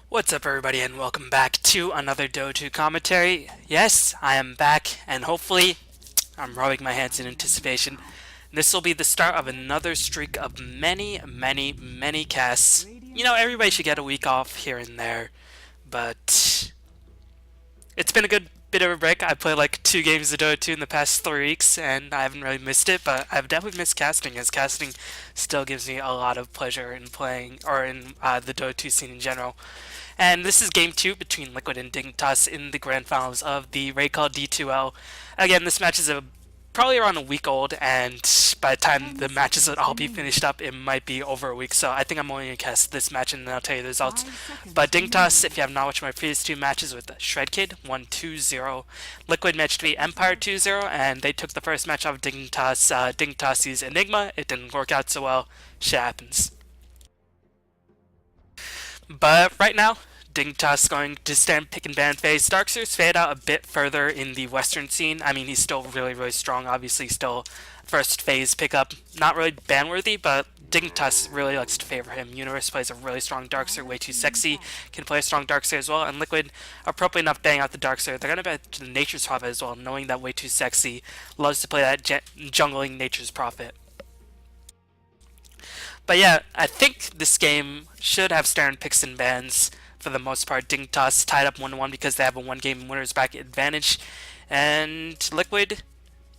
What's up everybody and welcome back to another Dota 2 commentary. Yes, I am back and hopefully I'm rubbing my hands in anticipation. This will be the start of another streak of many casts. You know, everybody should get a week off here and there, but it's been a good bit of a break. I played like 2 games of Dota 2 in the past 3 weeks, and I haven't really missed it, but I've definitely missed casting, as casting still gives me a lot of pleasure in playing, or in the Dota 2 scene in general. And this is game 2 between Liquid and Dignitas in the grand finals of the Raidcall D2L. Again, this match is probably around a week old, and by the time the matches would all be finished up, it might be over a week. So I think I'm only going to cast this match and then I'll tell you the results. But Dignitas, if you have not watched my previous 2 matches with Shredkid, won 2-0. Liquid matched to be Empire 2-0, and they took the first match off Dignitas. Dignitas used Enigma. It didn't work out so well. Shit happens. But right now, Dignitas going to stand pick and ban phase. Darkseer's fade out a bit further in the western scene. I mean, he's still really strong. Obviously, still first phase pickup. Not really ban worthy, but Dignitas really likes to favor him. Universe plays a really strong Darkseer, way too sexy. Can play a strong Darkseer as well. And Liquid, appropriate enough bang out the Darkseer. They're going to bet to the Nature's Prophet as well, knowing that way too sexy loves to play that jungling Nature's Prophet. But yeah, I think this game should have Stern picks and bans for the most part. Dignitas tied up 1-1 because they have a 1-game winners bracket advantage. And Liquid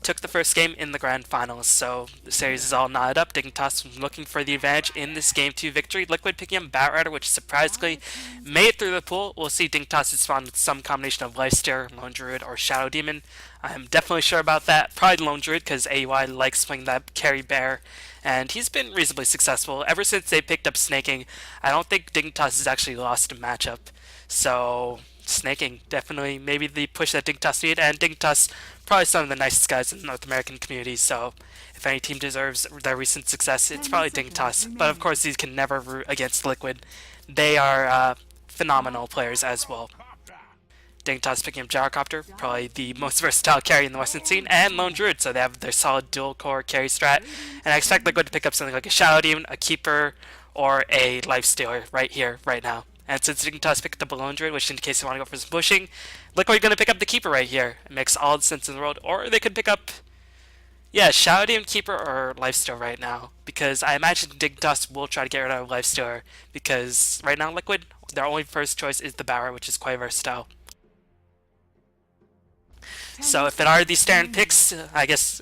took the first game in the grand finals, so the series is all knotted up. Dignitas looking for the advantage in this game 2 victory. Liquid picking up Batrider, which surprisingly made it through the pool. We'll see Dignitas respond with some combination of Lifesteal, Lone Druid, or Shadow Demon. I'm definitely sure about that. Probably Lone Druid, because AUI likes playing that carry bear, and he's been reasonably successful. Ever since they picked up Snaking, I don't think Dignitas has actually lost a matchup. So, Snaking, definitely maybe the push that Dignitas needed, and Dignitas, probably some of the nicest guys in the North American community, so if any team deserves their recent success, it's probably Dignitas. But of course, these can never root against Liquid. They are phenomenal players as well. Dignitas picking up Gyrocopter, probably the most versatile carry in the Western scene, and Lone Druid, so they have their solid dual core carry strat. And I expect Liquid to pick up something like a Shadow Demon, a Keeper, or a Lifestealer right here, right now. And since Dignitas picked up a Lone Druid, which indicates they want to go for some pushing, Liquid going to pick up the Keeper right here. It makes all the sense in the world. Or they could pick up, yeah, Shadow Demon, Keeper, or Lifestealer right now. Because I imagine Dignitas will try to get rid of Lifestealer, because right now Liquid, their only first choice is the Barra, which is quite versatile. So if it are these Stern picks, I guess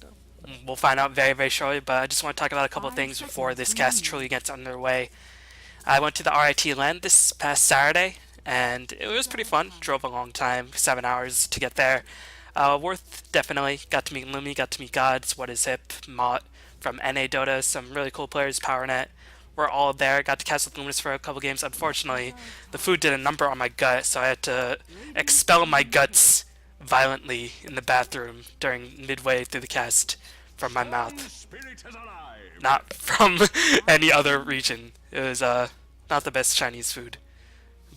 we'll find out very shortly, but I just want to talk about a couple of things before this cast truly gets underway. I went to the RIT land this past Saturday, and it was pretty fun. Drove a long time, 7 hours to get there. Worth, definitely. Got to meet Lumi, got to meet Gods, What Is Hip, Mott from NA Dota, some really cool players, PowerNet. We're all there. Got to cast with Luminous for a couple games. Unfortunately, the food did a number on my gut, so I had to expel my guts violently in the bathroom during midway through the cast from my mouth. Not from any other region. It was not the best Chinese food.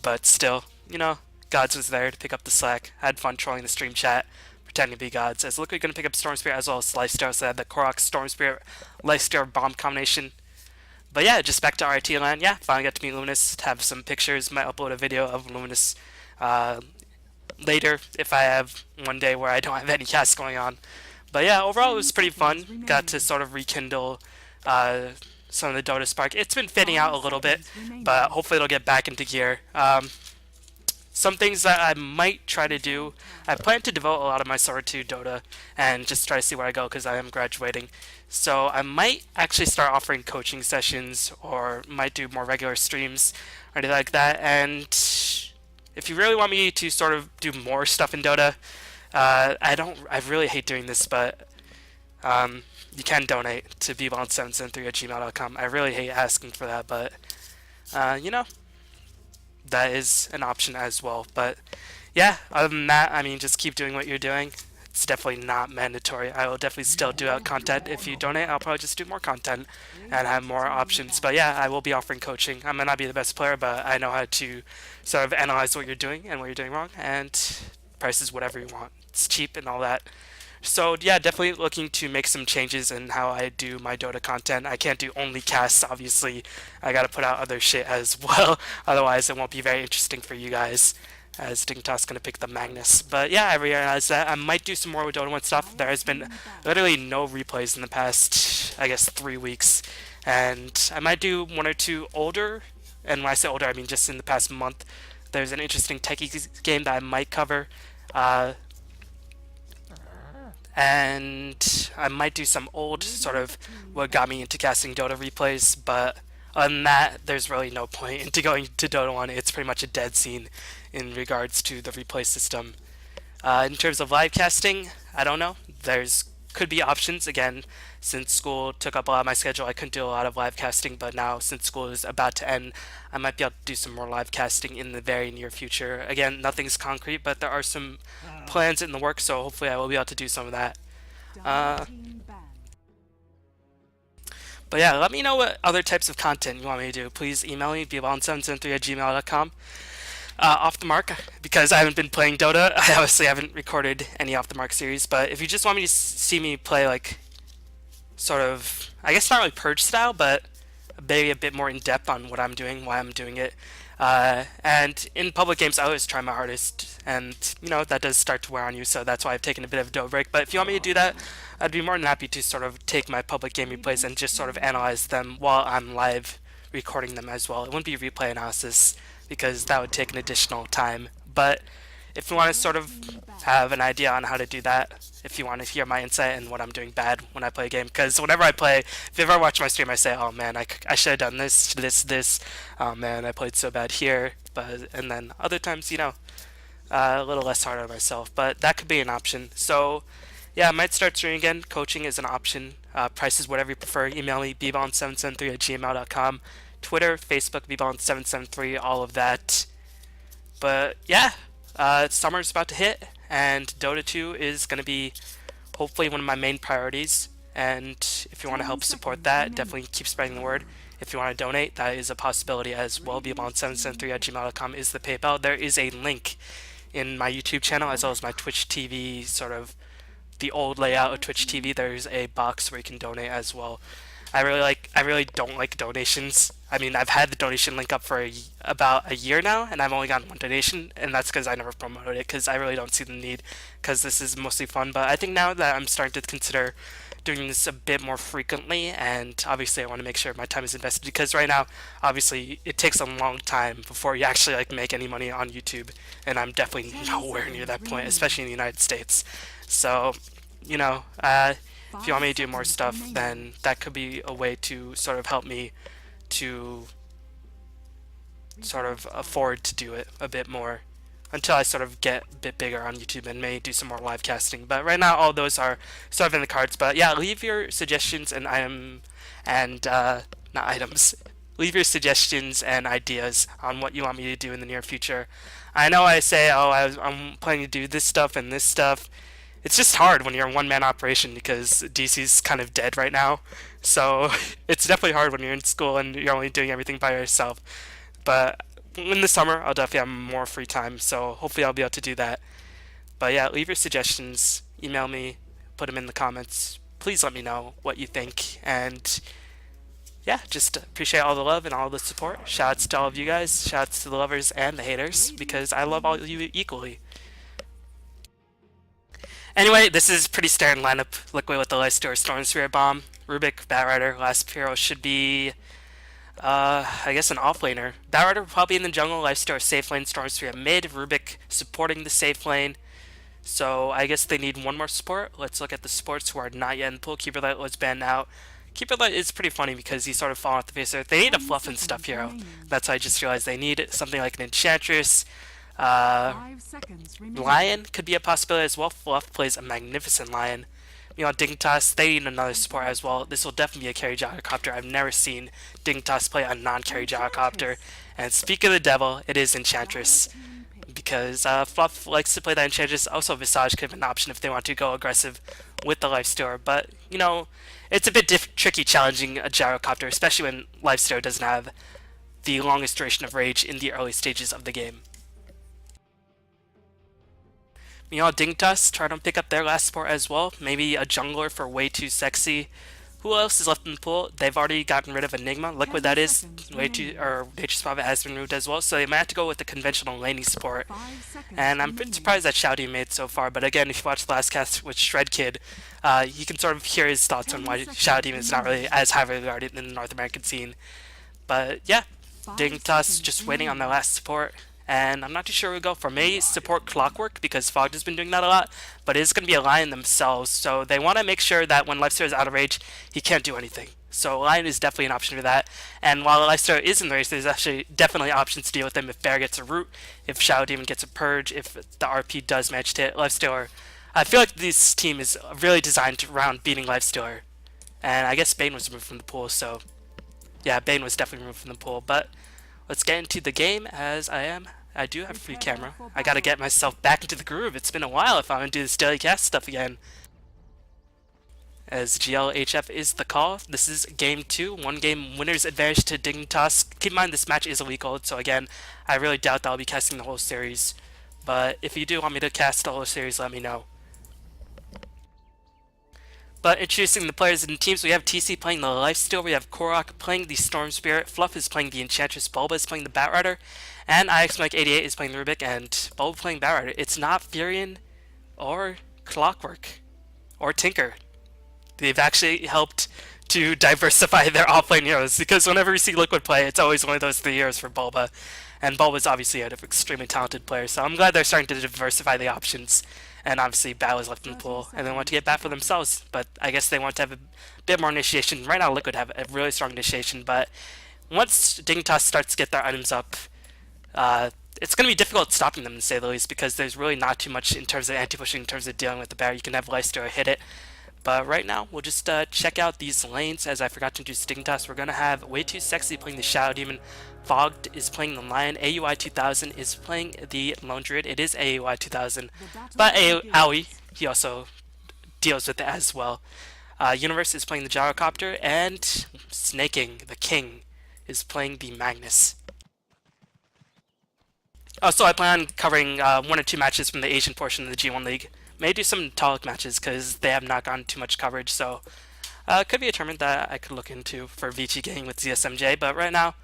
But still, you know, Gods was there to pick up the slack. I had fun trolling the stream chat, pretending to be Gods. As Liquid going to pick up Storm Spirit as well as Lifesteal, so I had the Korok Storm Spirit Lifesteal bomb combination. But yeah, just back to RT land. Yeah, finally got to meet Luminous, have some pictures, might upload a video of Luminous later if I have one day where I don't have any casts going on. But yeah, overall it was pretty fun. Got to sort of rekindle some of the Dota spark. It's been fading out a little bit, but hopefully it'll get back into gear. Some things that I might try to do, I plan to devote a lot of my summer to Dota and just try to see where I go because I am graduating. So I might actually start offering coaching sessions or might do more regular streams or anything like that. And if you really want me to sort of do more stuff in Dota, I really hate doing this, but you can donate to bbond773@gmail.com. I really hate asking for that, but you know, that is an option as well. But yeah, other than that, I mean, just keep doing what you're doing. It's definitely not mandatory. I will definitely still do out content. If you donate, I'll probably just do more content and have more options. But yeah, I will be offering coaching. I might not be the best player, but I know how to sort of analyze what you're doing and what you're doing wrong, and price is whatever you want. It's cheap and all that. So yeah, definitely looking to make some changes in how I do my Dota content. I can't do only casts, obviously. I gotta put out other shit as well. Otherwise, it won't be very interesting for you guys. As Dignitas gonna pick the Magnus. But yeah, I realized that I might do some more with Dota 1 stuff. There has been literally no replays in the past, I guess, 3 weeks. And I might do one or two older. And when I say older, I mean just in the past month. There's an interesting techie game that I might cover. Uh, and I might do some old sort of what got me into casting Dota replays, but other than that, there's really no point into going to Dota 1. It's pretty much a dead scene in regards to the replay system. In terms of live casting, I don't know. There's could be options. Again, since school took up a lot of my schedule, I couldn't do a lot of live casting, but now since school is about to end, I might be able to do some more live casting in the very near future. Again, nothing's concrete, but there are some plans in the works, so hopefully I will be able to do some of that. Uh, but yeah, let me know what other types of content you want me to do. Please email me, bbalance773@gmail.com. Off the mark, because I haven't been playing Dota. I obviously haven't recorded any off the mark series, but if you just want me to see me play like sort of, I guess not really purge style, but maybe a bit more in depth on what I'm doing, why I'm doing it. And in public games, I always try my hardest, and that does start to wear on you, so that's why I've taken a bit of a Dota break. But if you want me to do that, I'd be more than happy to sort of take my public game replays and just sort of analyze them while I'm live recording them as well. It wouldn't be replay analysis because that would take an additional time. But if you want to sort of have an idea on how to do that, if you want to hear my insight and what I'm doing bad when I play a game, because whenever I play, if you ever watch my stream, I say, oh man, I should have done this, oh man, I played so bad here, and then other times, a little less hard on myself, but that could be an option. So yeah, I might start streaming again. Coaching is an option. Prices, whatever you prefer. Email me, bballin773@gmail.com. Twitter, Facebook, bballin773, all of that. But yeah, summer's about to hit, and Dota 2 is going to be hopefully one of my main priorities. And if you want to help support that, definitely keep spreading the word. If you want to donate, that is a possibility as well. bballin773@gmail.com is the PayPal. There is a link in my YouTube channel as well as my Twitch TV, sort of the old layout of Twitch TV. There's a box where you can donate as well. I really don't like donations. I mean, I've had the donation link up for about a year now, and I've only gotten one donation, and that's because I never promoted it, because I really don't see the need, because this is mostly fun. But I think now that I'm starting to consider doing this a bit more frequently, and obviously I want to make sure my time is invested, because right now, obviously, it takes a long time before you actually make any money on YouTube, and I'm definitely nowhere near that point, especially in the United States. So, if you want me to do more stuff, then that could be a way to sort of help me to sort of afford to do it a bit more until I sort of get a bit bigger on YouTube and may do some more live casting. But right now, all those are sort of in the cards. But yeah, leave your suggestions and not items. Leave your suggestions and ideas on what you want me to do in the near future. I know I say, I'm planning to do this stuff and this stuff. It's just hard when you're a one-man operation because DC's kind of dead right now. So it's definitely hard when you're in school and you're only doing everything by yourself. But in the summer, I'll definitely have more free time, so hopefully I'll be able to do that. But yeah, leave your suggestions, email me, put them in the comments. Please let me know what you think, and yeah, just appreciate all the love and all the support. Shouts to all of you guys, shouts to the lovers and the haters, because I love all of you equally. Anyway, this is pretty standard lineup. Liquid with the Lifesteal Storm Spirit Bomb. Rubik, Batrider, last hero should be, I guess an offlaner. Batrider probably in the jungle, Lifesteal safe lane, Storm Spirit mid, Rubik supporting the safe lane. So I guess they need one more support. Let's look at the supports who are not yet in the pool. Keeper Light was banned out. Keeper Light is pretty funny because he's sort of fallen off the face of it. They need a fluff and stuff hero. That's why I just realized they need something like an Enchantress. Lion could be a possibility as well. Fluff plays a magnificent Lion. Dignitas, they need another support as well. This will definitely be a carry gyrocopter. I've never seen Dignitas play a non-carry gyrocopter. And speak of the devil, it is Enchantress. Because Fluff likes to play that Enchantress. Also, Visage could have an option if they want to go aggressive with the Lifestealer. But, it's a bit tricky challenging a gyrocopter, especially when Lifestealer doesn't have the longest duration of rage in the early stages of the game. Meanwhile, Dignitas try to pick up their last support as well. Maybe a jungler for way too sexy. Who else is left in the pool? They've already gotten rid of Enigma. Liquid, that is. Way too, or Nature's Prophet has been removed as well. So they might have to go with the conventional laning support. And I'm pretty surprised that Shouty made so far. But again, if you watch the last cast with Shred Kid, you can sort of hear his thoughts on why Shouty is not really as highly regarded in the North American scene. But yeah, Dignitas just waiting on their last support. And I'm not too sure we'll go for me support Clockwork because Fogged has been doing that a lot, but it is going to be a Lion themselves, so they want to make sure that when Lifesteal is out of rage, he can't do anything. So Lion is definitely an option for that. And while Lifesteal is in the race, there's actually definitely options to deal with him if Bear gets a root, if Shadow Demon gets a purge, if the RP does manage to hit Lifestealer. I feel like this team is really designed around beating Lifestealer. And I guess Bane was removed from the pool, so yeah, Bane was definitely removed from the pool, but let's get into the game as I do have free camera. I gotta get myself back into the groove. It's been a while if I'm gonna do this daily cast stuff again. As GLHF is the call. This is game 2. 1 game winner's advantage to Dignitas. Keep in mind this match is a week old, so again, I really doubt that I'll be casting the whole series. But if you do want me to cast the whole series, let me know. But introducing the players and teams, we have TC playing the Lifesteal, we have Korok playing the Storm Spirit, Fluff is playing the Enchantress, Bulba is playing the Batrider, and IXMike88 is playing the Rubik, and Bulba playing Batrider. It's not Furion or Clockwork or Tinker. They've actually helped to diversify their offlane heroes, because whenever we see Liquid play, it's always one of those 3 heroes for Bulba, and Bulba's obviously an extremely talented player, so I'm glad they're starting to diversify the options. And obviously Bat was left in the pool, and they want to get Bat for themselves, but I guess they want to have a bit more initiation. Right now Liquid have a really strong initiation, but once Dignitas starts to get their items up, it's going to be difficult stopping them, to say the least, because there's really not too much in terms of anti-pushing, in terms of dealing with the Bat. You can have Lifesteal hit it, but right now we'll just check out these lanes. As I forgot to introduce Dignitas, we're going to have Way Too Sexy playing the Shadow Demon, Fogged is playing the Lion, AUI 2000 is playing the Lone Druid. It is AUI 2000, but Aoi, he also deals with it as well. Universe is playing the Gyrocopter, and Snaking, the King, is playing the Magnus. Also, I plan on covering 1 or 2 matches from the Asian portion of the G1 League. May do some Talic matches because they have not gotten too much coverage, so it could be a tournament that I could look into for Vici getting with ZSMJ, but right now,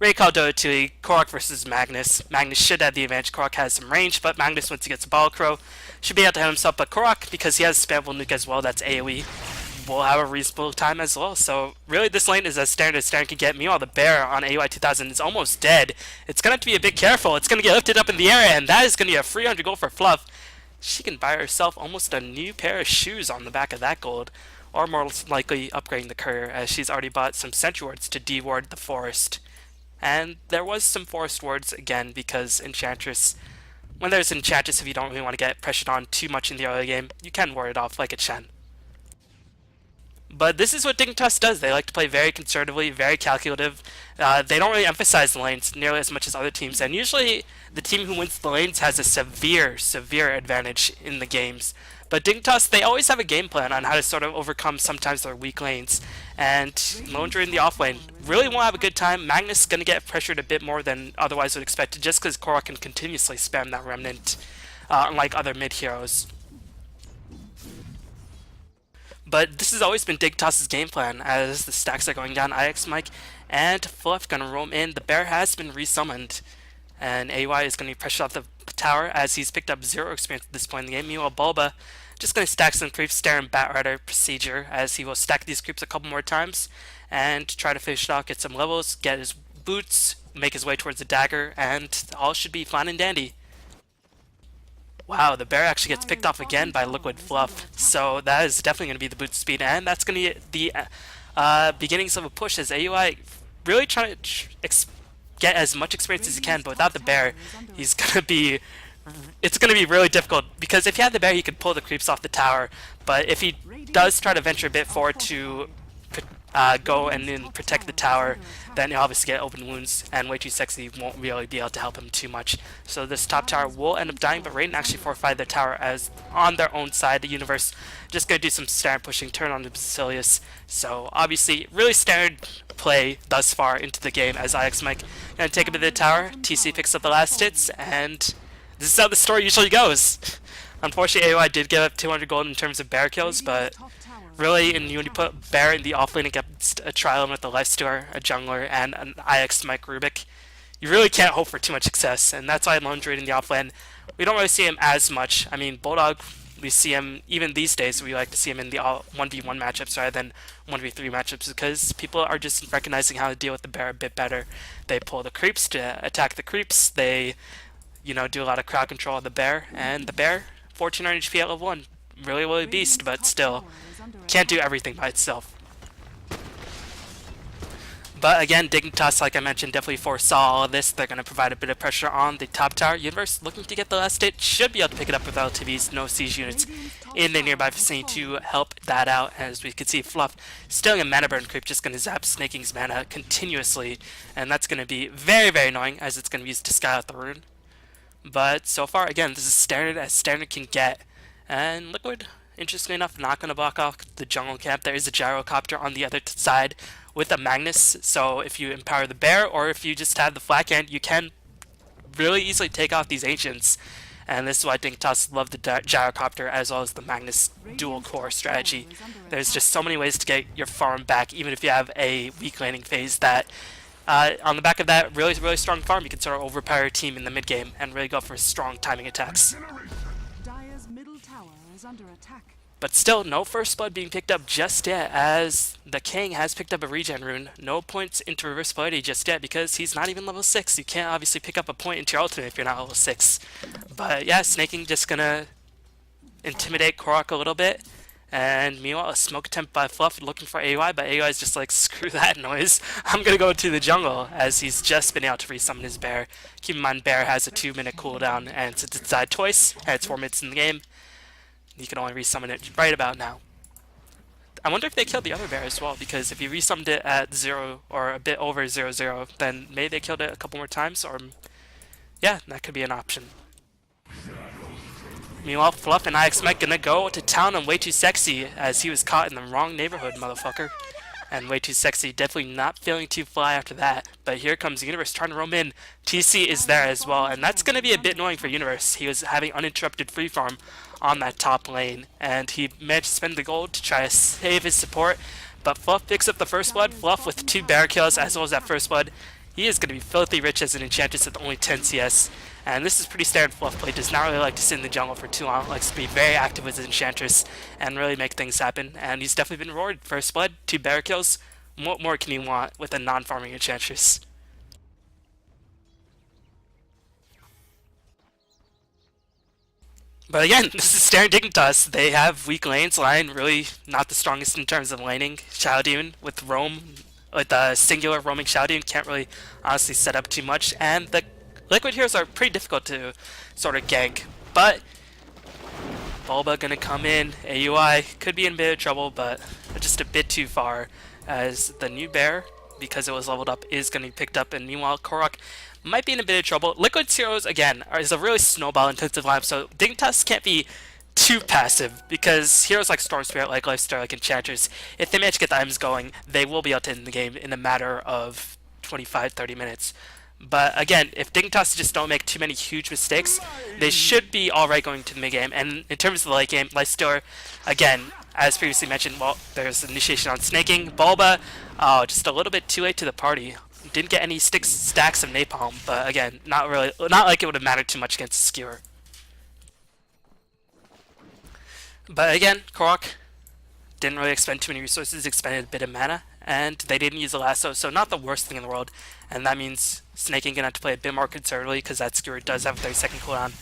Raidcall D2L, Korok versus Magnus. Magnus should have the advantage. Korok has some range, but Magnus, once he gets a Ball Crow, should be able to hit himself. But Korok, because he has Spammable Nuke as well, that's AoE, will have a reasonable time as well. So really, this lane is as standard can get. Meanwhile, the Bear on AoI 2000 is almost dead. It's going to have to be a bit careful. It's going to get lifted up in the air, and that is going to be a 300 gold for Fluff. She can buy herself almost a new pair of shoes on the back of that gold, or more likely upgrading the courier, as she's already bought some Sentry Wards to deward the forest. And there was some forest wards again, because Enchantress, when there's Enchantress, if you don't really want to get pressured on too much in the early game, you can ward it off like a Shen. But this is what Dignitas does. They like to play very conservatively, very calculative. They don't really emphasize the lanes nearly as much as other teams, and usually the team who wins the lanes has a severe advantage in the games. But Dignitas, they always have a game plan on how to sort of overcome sometimes their weak lanes. And Lone Druid in the off lane really won't have a good time. Magnus is going to get pressured a bit more than otherwise would expect, just because Korok can continuously spam that Remnant, unlike other mid heroes. But this has always been Dignitas' game plan, as the stacks are going down. IXMike and Fluff gonna roam in. The Bear has been resummoned, and AY is gonna be pressured off the tower as he's picked up 0 experience at this point in the game. Meanwhile, Bulba just gonna stack some creeps, stare and Batrider procedure, as he will stack these creeps a couple more times and try to finish it off, get some levels, get his boots, make his way towards the dagger, and all should be fine and dandy. Wow, the Bear actually gets picked off again by Liquid Fluff, so that is definitely going to be the boot speed, and that's going to be the beginnings of a push, as AUI really trying to get as much experience as he can, but without the Bear, it's going to be really difficult, because if he had the Bear, he could pull the creeps off the tower, but if he does try to venture a bit forward to go and then protect the tower, then he'll obviously get open wounds, and Way Too Sexy won't really be able to help him too much. So this top tower will end up dying, but Raiden actually fortified the tower as on their own side. The Universe just going to do some standard pushing, turn on the Basilius. So obviously, really standard play thus far into the game, as IXMike going to take a bit of the tower, TC picks up the last hits, and this is how the story usually goes. Unfortunately, AOI did give up 200 gold in terms of bear kills, but really, when you put Bear in the offlane against a Trial with a Lifestealer, a jungler, and an IX Mike Rubik, you really can't hope for too much success, and that's why Lone Druid in the offlane, we don't really see him as much. I mean, Bulldog, we see him, even these days, we like to see him in the 1v1 matchups rather than 1v3 matchups because people are just recognizing how to deal with the Bear a bit better. They pull the creeps to attack the creeps, they, do a lot of crowd control of the Bear, and the Bear, 1400 HP at level 1. Really beast, but still, can't do everything by itself. But again, Dignitas, like I mentioned, definitely foresaw all of this. They're going to provide a bit of pressure on the top tower. Universe looking to get the last hit, should be able to pick it up with LTVs, no siege units in the nearby vicinity to help that out. As we can see, Fluff stealing a mana burn creep, just going to zap Snaking's mana continuously. And that's going to be very annoying as it's going to be used to sky out the rune. But so far, again, this is standard as standard can get. And Liquid, interestingly enough, not going to block off the jungle camp. There is a gyrocopter on the other side with a Magnus, so if you empower the Bear or if you just have the Flat Hand, you can really easily take out these Ancients. And this is why Dignitas love the gyrocopter as well as the Magnus dual core strategy. There's just so many ways to get your farm back, even if you have a weak laning phase that on the back of that really strong farm, you can sort of overpower your team in the mid game and really go for strong timing attacks. But still, no first blood being picked up just yet, as the King has picked up a regen rune. No points into reverse polarity just yet because he's not even level 6. You can't obviously pick up a point into your ultimate if you're not level 6. But yeah, Snaking just gonna intimidate Korok a little bit. And meanwhile, a smoke attempt by Fluff looking for AUI, but AUI is just like, screw that noise. I'm gonna go to the jungle, as he's just been able to resummon his Bear. Keep in mind, Bear has a 2-minute cooldown, and since it's died twice, and it's 4 minutes in the game, you can only resummon it right about now. I wonder if they killed the other Bear as well, because if you resummoned it at 0 or a bit over 0-0, then maybe they killed it a couple more times, or yeah, that could be an option. Meanwhile, Fluff and IX Mike gonna go to town on Way Too Sexy, as he was caught in the wrong neighborhood, motherfucker. And Way Too Sexy definitely not feeling too fly after that. But here comes Universe trying to roam in. TC is there as well, and that's gonna be a bit annoying for Universe. He was having uninterrupted free farm on that top lane, and he managed to spend the gold to try to save his support. But Fluff picks up the first blood. Fluff with 2 bear kills as well as that first blood. He is going to be filthy rich as an Enchantress with only 10 CS. And this is pretty standard Fluff play. Does not really like to sit in the jungle for too long. Likes to be very active with his Enchantress and really make things happen. And he's definitely been rewarded. First blood, 2 bear kills. What more can you want with a non-farming Enchantress? But again, this is standard Dignitas. They have weak lanes. Lion really not the strongest in terms of laning. Shadowdune with roam, with the singular roaming Shadowdune can't really honestly set up too much. And the Liquid heroes are pretty difficult to sort of gank. But Bulba gonna come in. AUI could be in a bit of trouble, but just a bit too far, as the new bear, because it was leveled up, is gonna be picked up. And meanwhile, Korok might be in a bit of trouble. Liquid's heroes, again, is a really snowball-intensive lineup, so Dignitas can't be too passive, because heroes like Storm Spirit, like Lifestealer, like Enchantress, if they manage to get the items going, they will be able to end the game in a matter of 25-30 minutes. But again, if Dignitas just don't make too many huge mistakes, they should be alright going to the mid game. And in terms of the late game, Lifestealer, again, as previously mentioned, well, there's initiation on snaking. Bulba, oh, just a little bit too late to the party. Didn't get any stacks of napalm, but again, not like it would have mattered too much against Skewer. But again, Korok didn't really expend too many resources, expended a bit of mana, and they didn't use the lasso, so not the worst thing in the world. And that means Snaking gonna have to play a bit more conservatively, because that Skewer does have a 30-second cooldown.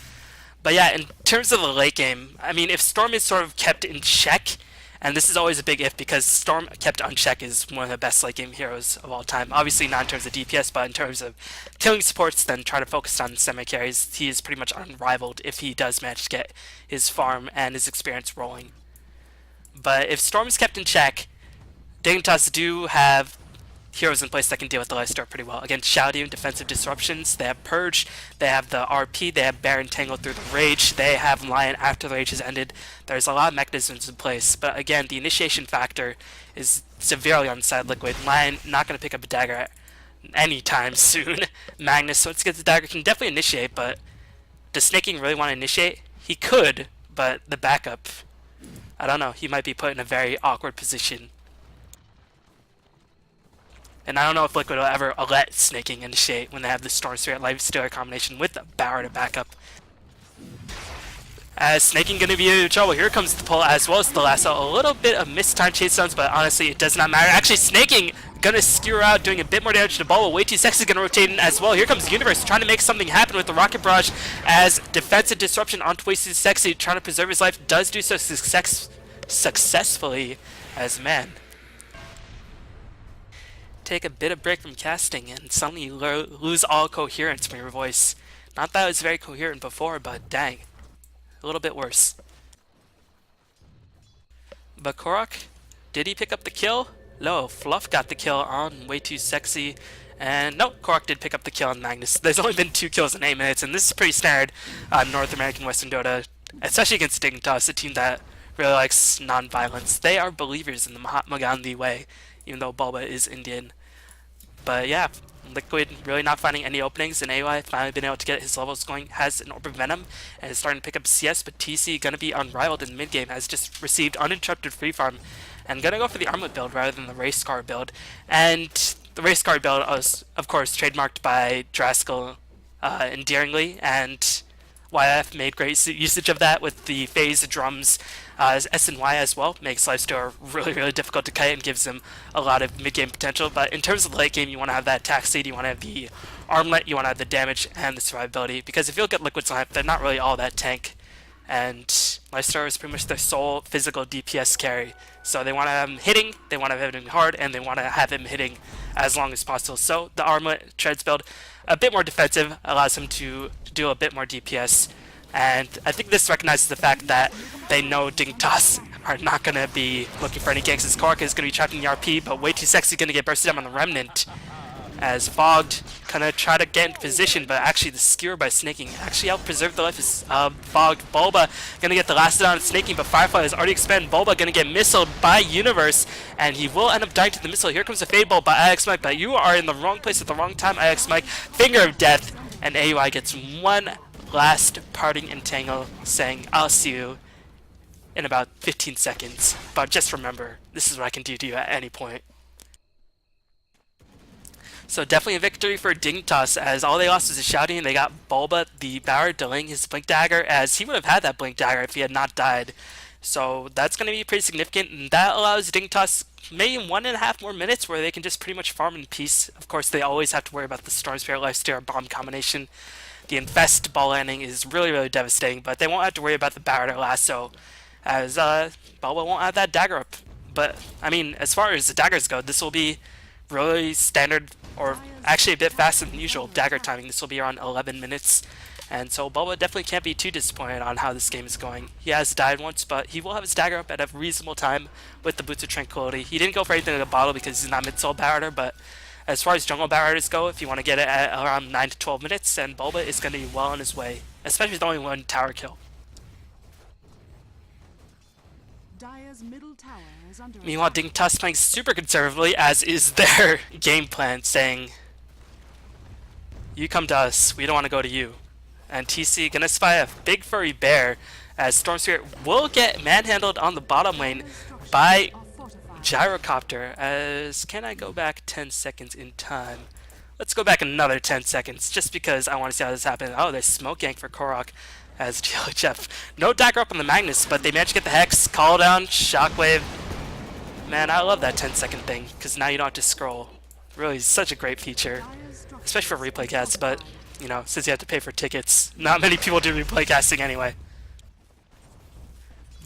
But yeah, in terms of the late game, I mean, if Storm is sort of kept in check, and this is always a big if, because Storm kept uncheck is one of the best late game heroes of all time. Obviously not in terms of DPS, but in terms of killing supports, then try to focus on semi-carries. He is pretty much unrivaled if he does manage to get his farm and his experience rolling. But if Storm is kept in check, Dignitas do have heroes in place that can deal with the Lifestealer pretty well. Against Shadowdune, defensive disruptions, they have Purge, they have the RP, they have Baron Tangled through the Rage, they have Lion after the Rage has ended. There's a lot of mechanisms in place, but again, the initiation factor is severely on the side of Liquid. Lion not going to pick up a dagger anytime soon. Magnus, once he gets the dagger, can definitely initiate, but does Snaking really want to initiate? He could, but the backup, I don't know, he might be put in a very awkward position. And I don't know if Liquid will ever let Snaking initiate when they have the Storm Spirit Lifestealer combination with the Barra to backup. As Snaking gonna be in trouble. Here comes the pull as well as the lasso. A little bit of mistimed chase zones, but honestly it does not matter. Actually, Snaking gonna skewer out, doing a bit more damage to Bulba. Way Too Sexy gonna rotate in as well. Here comes Universe trying to make something happen with the Rocket Barrage as defensive disruption onto Way Too Sexy, trying to preserve his life. Does do so successfully as man. Take a bit of break from casting and suddenly you lose all coherence from your voice. Not that it was very coherent before, but dang. A little bit worse. But Korok, did he pick up the kill? No, Fluff got the kill on Way Too Sexy. And no, Korok did pick up the kill on Magnus. There's only been 2 kills in 8 minutes, and this is pretty standard North American Western Dota, especially against Dignitas, a team that really likes non-violence. They are believers in the Mahatma Gandhi way, even though Bulba is Indian. But yeah, Liquid really not finding any openings, and AY finally been able to get his levels going, has an Orb of Venom, and is starting to pick up CS, but TC gonna be unrivaled in mid-game, has just received uninterrupted free farm, and gonna go for the Armlet build rather than the Race Car build. And the Race Car build was, of course, trademarked by Draskell endearingly, and YF made great usage of that with the phase drums. S and Y as well makes Lifestealer really difficult to kite and gives him a lot of mid-game potential. But in terms of the late game, you want to have that attack speed, you want to have the armlet, you want to have the damage and the survivability. Because if you look at Liquid's lineup, they're not really all that tank. And Lifestealer is pretty much their sole physical DPS carry. So they want to have him hitting, they want to have him hitting hard, and they want to have him hitting as long as possible. So the armlet treads build a bit more defensive, allows him to do a bit more DPS. And I think this recognizes the fact that they know Dignitas are not going to be looking for any ganks. As Korok is going to be trapped in the RP, but Way Too Sexy is going to get bursted up on the Remnant. As Fogged kind of try to get in position, but actually the skewer by Snaking actually helped preserve the life of Fogged. Bulba going to get the last hit on Snaking, but Firefly has already expanded. Bulba going to get missiled by Universe, and he will end up dying to the missile. Here comes a Fade Bolt by IX Mike, but you are in the wrong place at the wrong time, IX Mike. Finger of Death, and AUI gets one last parting entangle, saying, I'll see you in about 15 seconds. But just remember, this is what I can do to you at any point. So definitely a victory for Dignitas, as all they lost was a shouting, and they got Bulba the Barra delaying his Blink Dagger, as he would have had that Blink Dagger if he had not died. So that's going to be pretty significant, and that allows Dignitas maybe 1.5 more minutes where they can just pretty much farm in peace. Of course, they always have to worry about the Storm Spirit Lifestealer bomb combination. The Infest ball landing is really devastating, but they won't have to worry about the Barra Lasso, as Bulba won't have that dagger up. But, I mean, as far as the daggers go, this will be really standard, or actually a bit faster than usual dagger timing. This will be around 11 minutes, and so Bulba definitely can't be too disappointed on how this game is going. He has died once, but he will have his dagger up at a reasonable time with the Boots of Tranquility. He didn't go for anything in the bottle because he's not mid-soul Barra, but as far as jungle barriers go, if you want to get it at around 9 to 12 minutes, then Bulba is going to be well on his way, especially with only 1 tower kill. Meanwhile, Dignitas playing super conservatively, as is their game plan, saying, you come to us, we don't want to go to you. And TC gonna spy a big furry bear, as Storm Spirit will get manhandled on the bottom lane by Gyrocopter. As can I go back 10 seconds in time? Let's go back another 10 seconds, just because I want to see how this happens. Oh, there's smoke gank for Korok as GLHF. No dagger up on the Magnus, but they managed to get the Hex, call down, Shockwave. Man, I love that 10-second thing, because now you don't have to scroll. Really, such a great feature, especially for replay casts, but, you know, since you have to pay for tickets, not many people do replay casting anyway.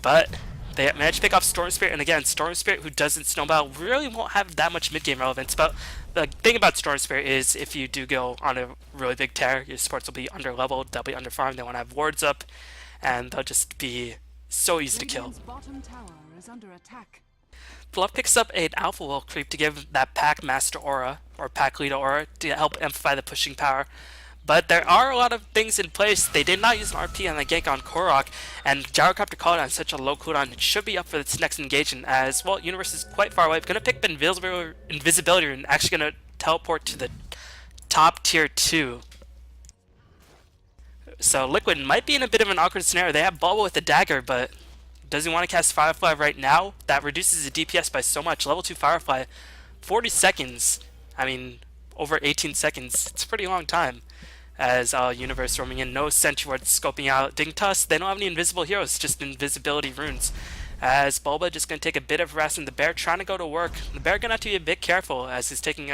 But they managed to pick off Storm Spirit, and again, Storm Spirit, who doesn't snowball, really won't have that much mid-game relevance. But the thing about Storm Spirit is, if you do go on a really big tear, your supports will be under-leveled, they'll be under-farmed, they want to have wards up, and they'll just be so easy to kill. Fluff picks up an Alpha Will creep to give that Pack Master aura, or Pack Leader aura, to help amplify the pushing power. But there are a lot of things in place. They did not use an RP on the gank on Korok, and Gyrocopter called on such a low cooldown. It should be up for its next engagement, as, well, Universe is quite far away. Going to pick the invisibility and actually going to teleport to the top tier 2. So Liquid might be in a bit of an awkward scenario. They have Bulba with the dagger, but does he want to cast Firefly right now? That reduces the DPS by so much. Level 2 Firefly, 40 seconds. I mean, over 18 seconds. It's a pretty long time. As Universe roaming in, no Sentry Ward scoping out. Dignitas, they don't have any invisible heroes, just invisibility runes. As Bulba just going to take a bit of harassing the bear, trying to go to work. The bear going to have to be a bit careful as he's taking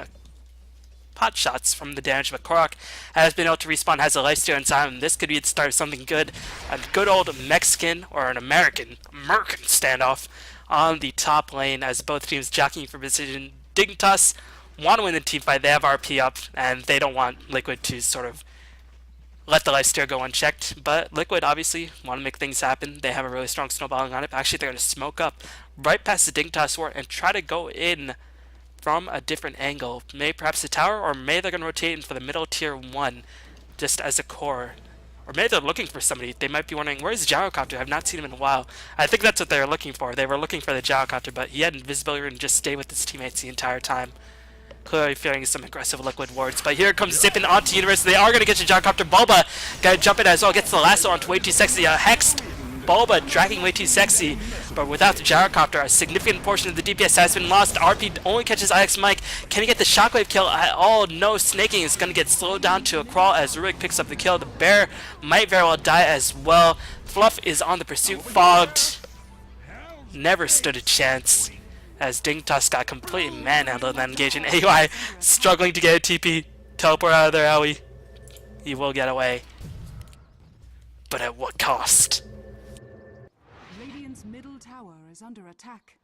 pot shots from the damage, but Korok has been able to respawn, has a lifesteal inside him. This could be the start of something good. A good old Mexican or an American standoff on the top lane as both teams jockeying for position. Dignitas want to win the team fight. They have RP up, and they don't want Liquid to sort of let the lifesteal go unchecked. But Liquid obviously want to make things happen. They have a really strong snowballing on it. But actually, they're going to smoke up right past the Dignitas ward and try to go in from a different angle. Maybe perhaps the tower, or maybe they're going to rotate in for the middle tier 1 just as a core. Or maybe they're looking for somebody. They might be wondering, where's Gyrocopter? I've not seen him in a while. I think that's what they were looking for. They were looking for the Gyrocopter, but he had invisibility and just stayed with his teammates the entire time. Clearly fearing some aggressive Liquid wards. But here comes zipping onto Universe. They are going to get to Gyrocopter. Bulba got to jump in as well. Gets the lasso onto Way Too Sexy. Hexed Bulba dragging Way Too Sexy. But without the Gyrocopter, a significant portion of the DPS has been lost. RP only catches IX Mike. Can he get the shockwave kill at all? No. Snaking is going to get slowed down to a crawl as Rurik picks up the kill. The bear might very well die as well. Fluff is on the pursuit. Fogged. Never stood a chance as Dignitas got completely manhandled in that engagement. AUI struggling to get a TP. Teleport out of there, Owie. He will get away. But at what cost? Radiant's middle tower is under attack.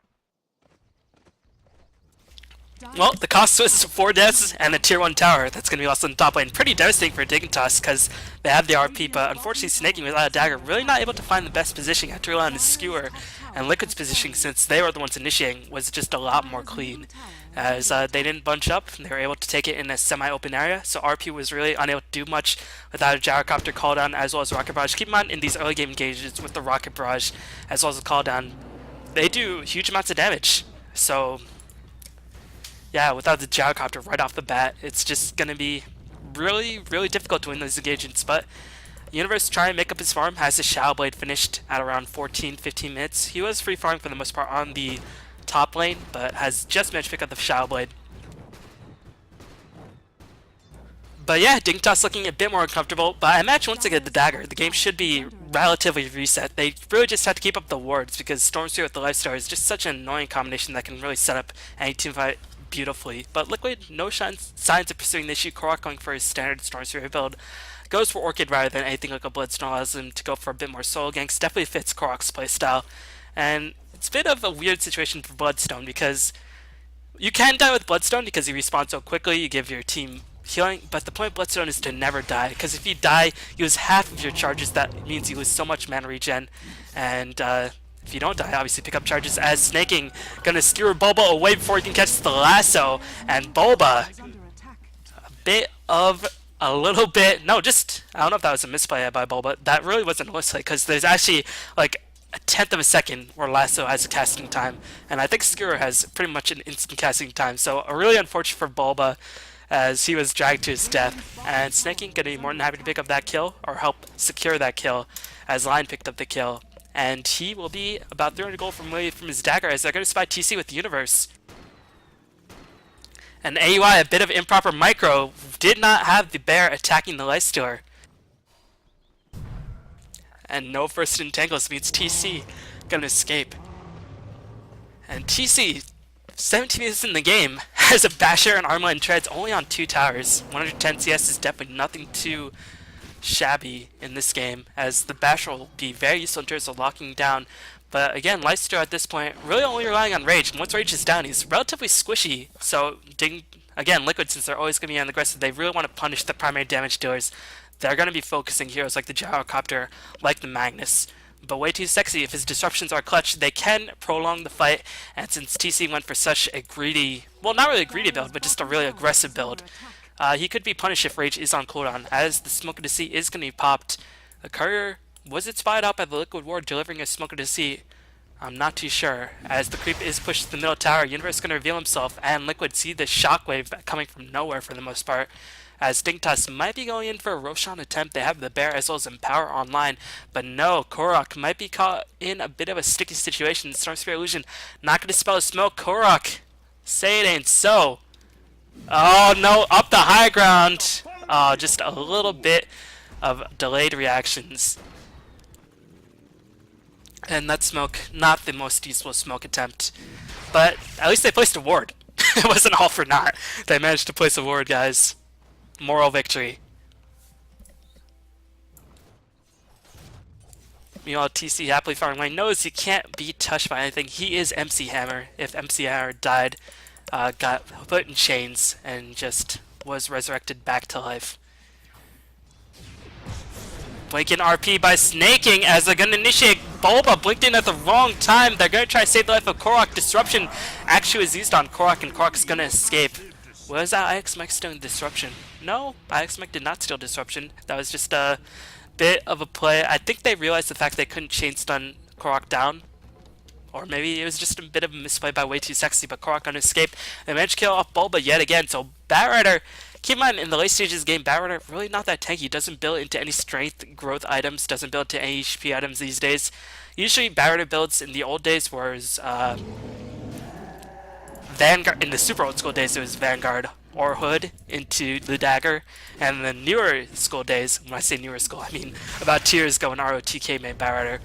Well, the cost was 4 deaths and a tier 1 tower. That's going to be lost on the top lane. Pretty devastating for Dignitas because they have the RP, but unfortunately Snaking without a dagger really not able to find the best position. Had to rely on his skewer, and Liquid's positioning, since they were the ones initiating, was just a lot more clean. As they didn't bunch up, they were able to take it in a semi-open area, so RP was really unable to do much without a Gyrocopter call down as well as Rocket Barrage. Keep in mind, in these early game engagements with the Rocket Barrage as well as the call down, they do huge amounts of damage. So yeah, without the Gyrocopter right off the bat, it's just going to be really, really difficult to win those engagements. But Universe trying to make up his farm, has his Shadow Blade finished at around 14-15 minutes. He was free farming for the most part on the top lane, but has just managed to pick up the Shadow Blade. But yeah, Dignitas looking a bit more uncomfortable, but I imagine once they get the dagger, the game should be relatively reset. They really just have to keep up the wards, because Stormsphere with the Lifesteal is just such an annoying combination that can really set up any teamfight beautifully. But Liquid, no signs of pursuing the issue. Korok going for his standard Stormsphere build. Goes for Orchid rather than anything like a Bloodstone, allows him to go for a bit more solo ganks. Definitely fits Korok's playstyle. And it's a bit of a weird situation for Bloodstone, because you can die with Bloodstone because you respawn so quickly, you give your team healing, but the point of Bloodstone is to never die, because if you die, you lose half of your charges. That means you lose so much mana regen, and if you don't die, obviously pick up charges. As Snaking gonna skewer Bulba away before he can catch the lasso, and Bulba, I don't know if that was a misplay by Bulba. That really wasn't a misplay, because there's actually like a tenth of a second where lasso has a casting time, and I think skewer has pretty much an instant casting time. So really unfortunate for Bulba, as he was dragged to his death. And Snaking gonna be more than happy to pick up that kill, or help secure that kill, as Lion picked up the kill. And he will be about 300 gold from his dagger, as they're going to spy TC with the Universe. And AUI, a bit of improper micro, did not have the bear attacking the Lifestealer. And no first entangles means TC going to escape. And TC, 17 minutes in the game, has a Basher and Armor and Treads only on 2 towers. 110 CS is definitely nothing too shabby in this game, as the Basher will be very useful in terms of locking down. But again, Lifesteal at this point really only relying on Rage, and once Rage is down, he's relatively squishy. So again, Liquid, since they're always going to be on the aggressive, they really want to punish the primary damage dealers. They're going to be focusing heroes like the Gyrocopter, like the Magnus. But Way Too Sexy, if his disruptions are clutch, they can prolong the fight. And since TC went for such a greedy, well, not really a greedy build, but just a really aggressive build, he could be punished if Rage is on cooldown, as the Smoke of Deceit is going to be popped. The courier, was it spied out by the Liquid Ward delivering a Smoke of Deceit? I'm not too sure. As the creep is pushed to the middle tower, Universe is going to reveal himself, and Liquid see the shockwave coming from nowhere for the most part, as Dignitas might be going in for a Roshan attempt. They have the Bear as well as Empower online, but no, Korok might be caught in a bit of a sticky situation. Storm Spirit Illusion not going to dispel smoke. Korok, say it ain't so. Oh no, up the high ground. Oh, just a little bit of delayed reactions. And that smoke, not the most useful smoke attempt. But at least they placed a ward. It wasn't all for naught. They managed to place a ward, guys. Moral victory. Meanwhile, TC happily farming lane knows he can't be touched by anything. He is MC Hammer. If MC Hammer died, got put in chains, and just was resurrected back to life. Blinking RP by snaking as they're going to initiate. Bulba blinked in at the wrong time. They're going to try to save the life of Korok. Disruption actually was used on Korok, and Korok's going to escape. Was that IX Mech stealing Disruption? No, IX Mech did not steal Disruption. That was just a bit of a play. I think they realized the fact they couldn't chain stun Korok down. Or maybe it was just a bit of a misplay by Way Too Sexy, but Korok gonna escape. They managed to kill off Bulba yet again, so Batrider, keep in mind, in the late stages of the game, Batrider really not that tanky. Doesn't build into any strength growth items, doesn't build into any HP items these days. Usually Batrider builds in the old days was Vanguard. In the super old school days, it was Vanguard or Hood into the dagger, and the newer school days, when I say newer school, I mean about 2 years ago when ROTK made Batrider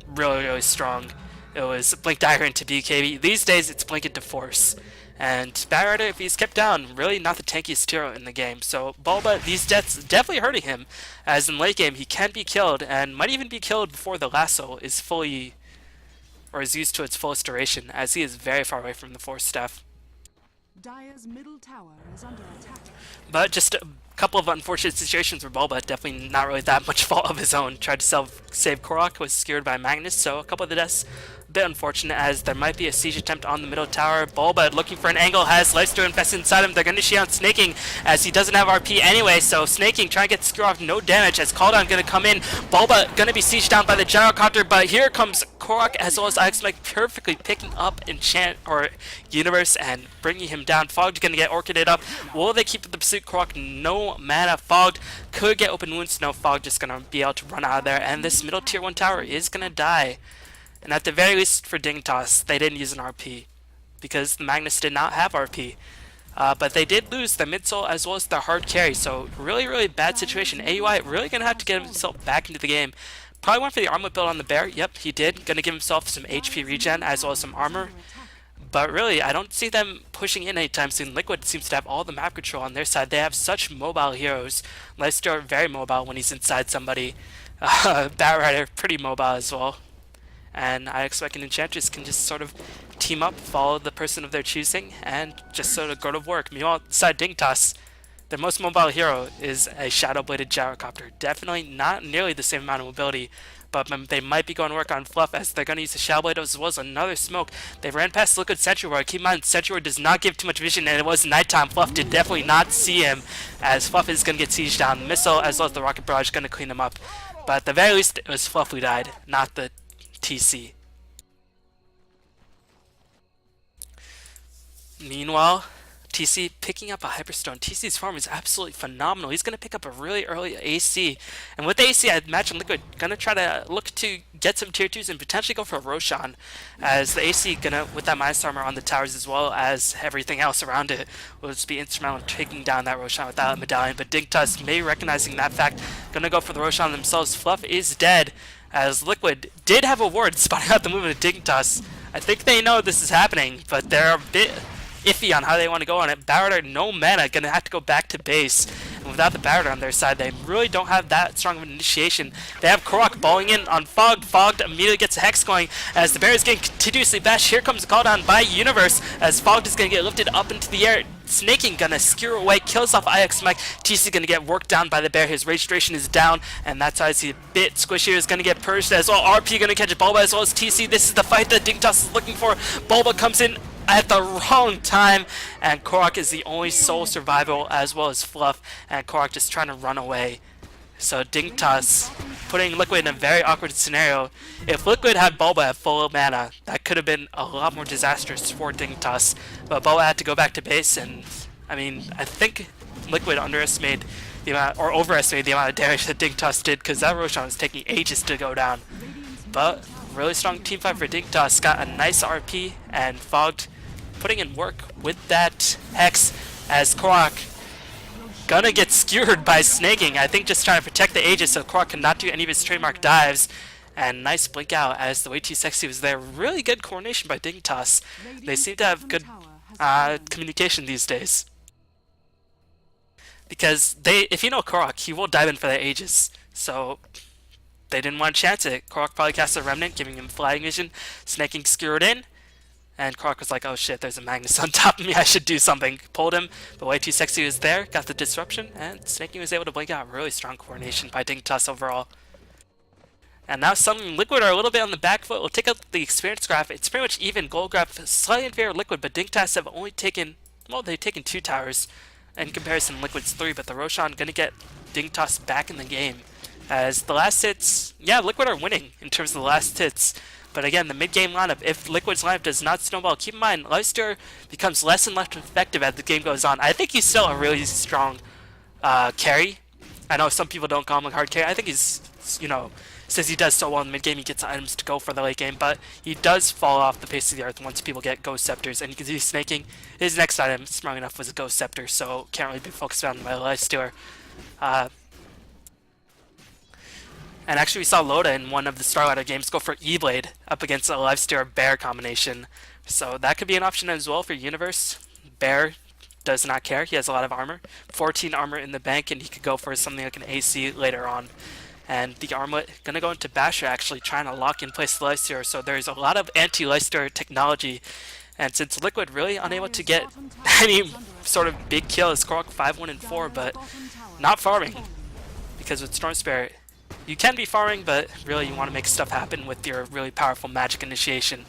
really strong. It was Blink Dagger into BKB. These days it's Blink into Force. And Batrider, if he's kept down, really not the tankiest hero in the game. So Bulba, these deaths definitely hurting him, as in late game he can be killed, and might even be killed before the lasso is fully, or is used to its fullest duration, as he is very far away from the Force staff. Dire's middle tower is under attack. But just a couple of unfortunate situations where Bulba, definitely not really that much fault of his own, tried to save Korok, was skewered by Magnus, so a couple of the deaths a bit unfortunate, as there might be a siege attempt on the middle tower. Bulba looking for an angle, has Lifesteal invested inside him. They're going to initiate on Snaking, as he doesn't have RP anyway, so Snaking trying to get Skewer off, no damage, as Caldown going to come in. Bulba going to be sieged down by the Gyrocopter, but here comes Korok as well as IX Mech perfectly picking up Enchant or Universe and bringing him down. Fogged going to get Orchided up. Will they keep the pursuit? Korok no mana. Fogged could get open wounds. No, Fogged just going to be able to run out of there, and this middle tier 1 tower is going to die. And at the very least for Dignitas, they didn't use an RP because the Magnus did not have RP. But they did lose the mid soul as well as the hard carry, so really bad situation. AUI really going to have to get himself back into the game. Probably went for the armlet build on the bear. Yep, he did. Going to give himself some HP regen as well as some armor. But really, I don't see them pushing in anytime soon. Liquid seems to have all the map control on their side. They have such mobile heroes. Lifesteal very mobile when he's inside somebody. Batrider pretty mobile as well. And I expect an Enchantress can just sort of team up, follow the person of their choosing, and just sort of go to work. Meanwhile, beside Dignitas, their most mobile hero is a Shadow-Bladed Gyrocopter. Definitely not nearly the same amount of mobility, but they might be going to work on Fluff, as they're going to use the Shadow Blade as well as another smoke. They ran past Liquid Sentry Ward. Keep in mind, Sentry Ward does not give too much vision, and it was nighttime. Fluff did definitely not see him, as Fluff is going to get sieged down. The missile as well as the Rocket Barrage going to clean him up. But at the very least, it was Fluff who died, not the TC. Meanwhile, TC picking up a Hyperstone. TC's farm is absolutely phenomenal. He's going to pick up a really early AC. And with the AC, I imagine Liquid going to try to look to get some tier 2s and potentially go for a Roshan. As the AC going to, with that minus armor on the towers as well as everything else around it, will just be instrumental in taking down that Roshan without a medallion. But Dignitas, maybe recognizing that fact, going to go for the Roshan themselves. Fluff is dead, as Liquid did have a ward spotting out the movement of Dignitas. I think they know this is happening, but they're a bit iffy on how they want to go on it. Batrider, no mana, gonna have to go back to base. And without the Batrider on their side, they really don't have that strong of an initiation. They have Korok balling in on Fogged. Fogged immediately gets a Hex going as the bear is getting continuously bashed. Here comes the call down by Universe as Fogged is gonna get lifted up into the air. Snaking gonna skewer away, kills off IX Mech. TC gonna get worked down by the bear. His rage duration is down, and that's why he's a bit squishy. Is gonna get purged as well. RP gonna catch Bulba as well as TC. This is the fight that Dignitas is looking for. Bulba comes in at the wrong time, and Korok is the only sole survival as well as Fluff, and Korok just trying to run away. So Dignitas putting Liquid in a very awkward scenario. If Liquid had Bulba at full mana, that could have been a lot more disastrous for Dignitas, but Bulba had to go back to base, and I mean, I think Liquid underestimated the amount, or overestimated the amount of damage that Dignitas did, because that Roshan was taking ages to go down. But really strong team fight for Dignitas. Got a nice RP, and Fogged putting in work with that Hex as Korok gonna get skewered by snaking. I think just trying to protect the Aegis so Korok cannot do any of his trademark dives. And nice blink out as the way too sexy was there. Really good coordination by Dignitas. They seem to have good communication these days. Because if you know Korok, he will dive in for the Aegis. So they didn't want to chance it. Korok probably cast a Remnant, giving him flying vision. Snaking skewered in. And Korok was like, oh shit, there's a Magnus on top of me, I should do something. Pulled him, but way too sexy was there, got the disruption, and Snaking was able to blink out. Really strong coordination by Dignitas overall. And now Sun Liquid are a little bit on the back foot. We'll take out the experience graph. It's pretty much even. Gold graph slightly in favor of Liquid, but Dignitas have only taken, well, they've taken 2 towers in comparison. Liquid's 3, but the Roshan gonna get Dignitas back in the game. As the last hits, yeah, Liquid are winning in terms of the last hits. But again, the mid-game lineup, if Liquid's lineup does not snowball, keep in mind, Lifesteal becomes less and less effective as the game goes on. I think he's still a really strong carry. I know some people don't call him a hard carry. I think he's, you know, since he does so well in the mid-game, he gets items to go for the late game. But he does fall off the face of the earth once people get Ghost Scepters. And you can see Snaking, his next item, smart enough, was a Ghost Scepter, so can't really be focused on by Lifesteal. And actually we saw Loda in one of the Starlighter games go for E-Blade up against a Lifesteal Bear combination. So that could be an option as well for Universe. Bear does not care, he has a lot of armor. 14 armor in the bank, and he could go for something like an AC later on. And the Armlet gonna go into Basher, actually trying to lock in place the Lifesteal. So there's a lot of anti-Lifesteal technology. And since Liquid really unable to get any sort of big kill, is Korok 5-1-4, but not farming. Because with Storm Spirit, you can be farming, but really you want to make stuff happen with your really powerful magic initiation.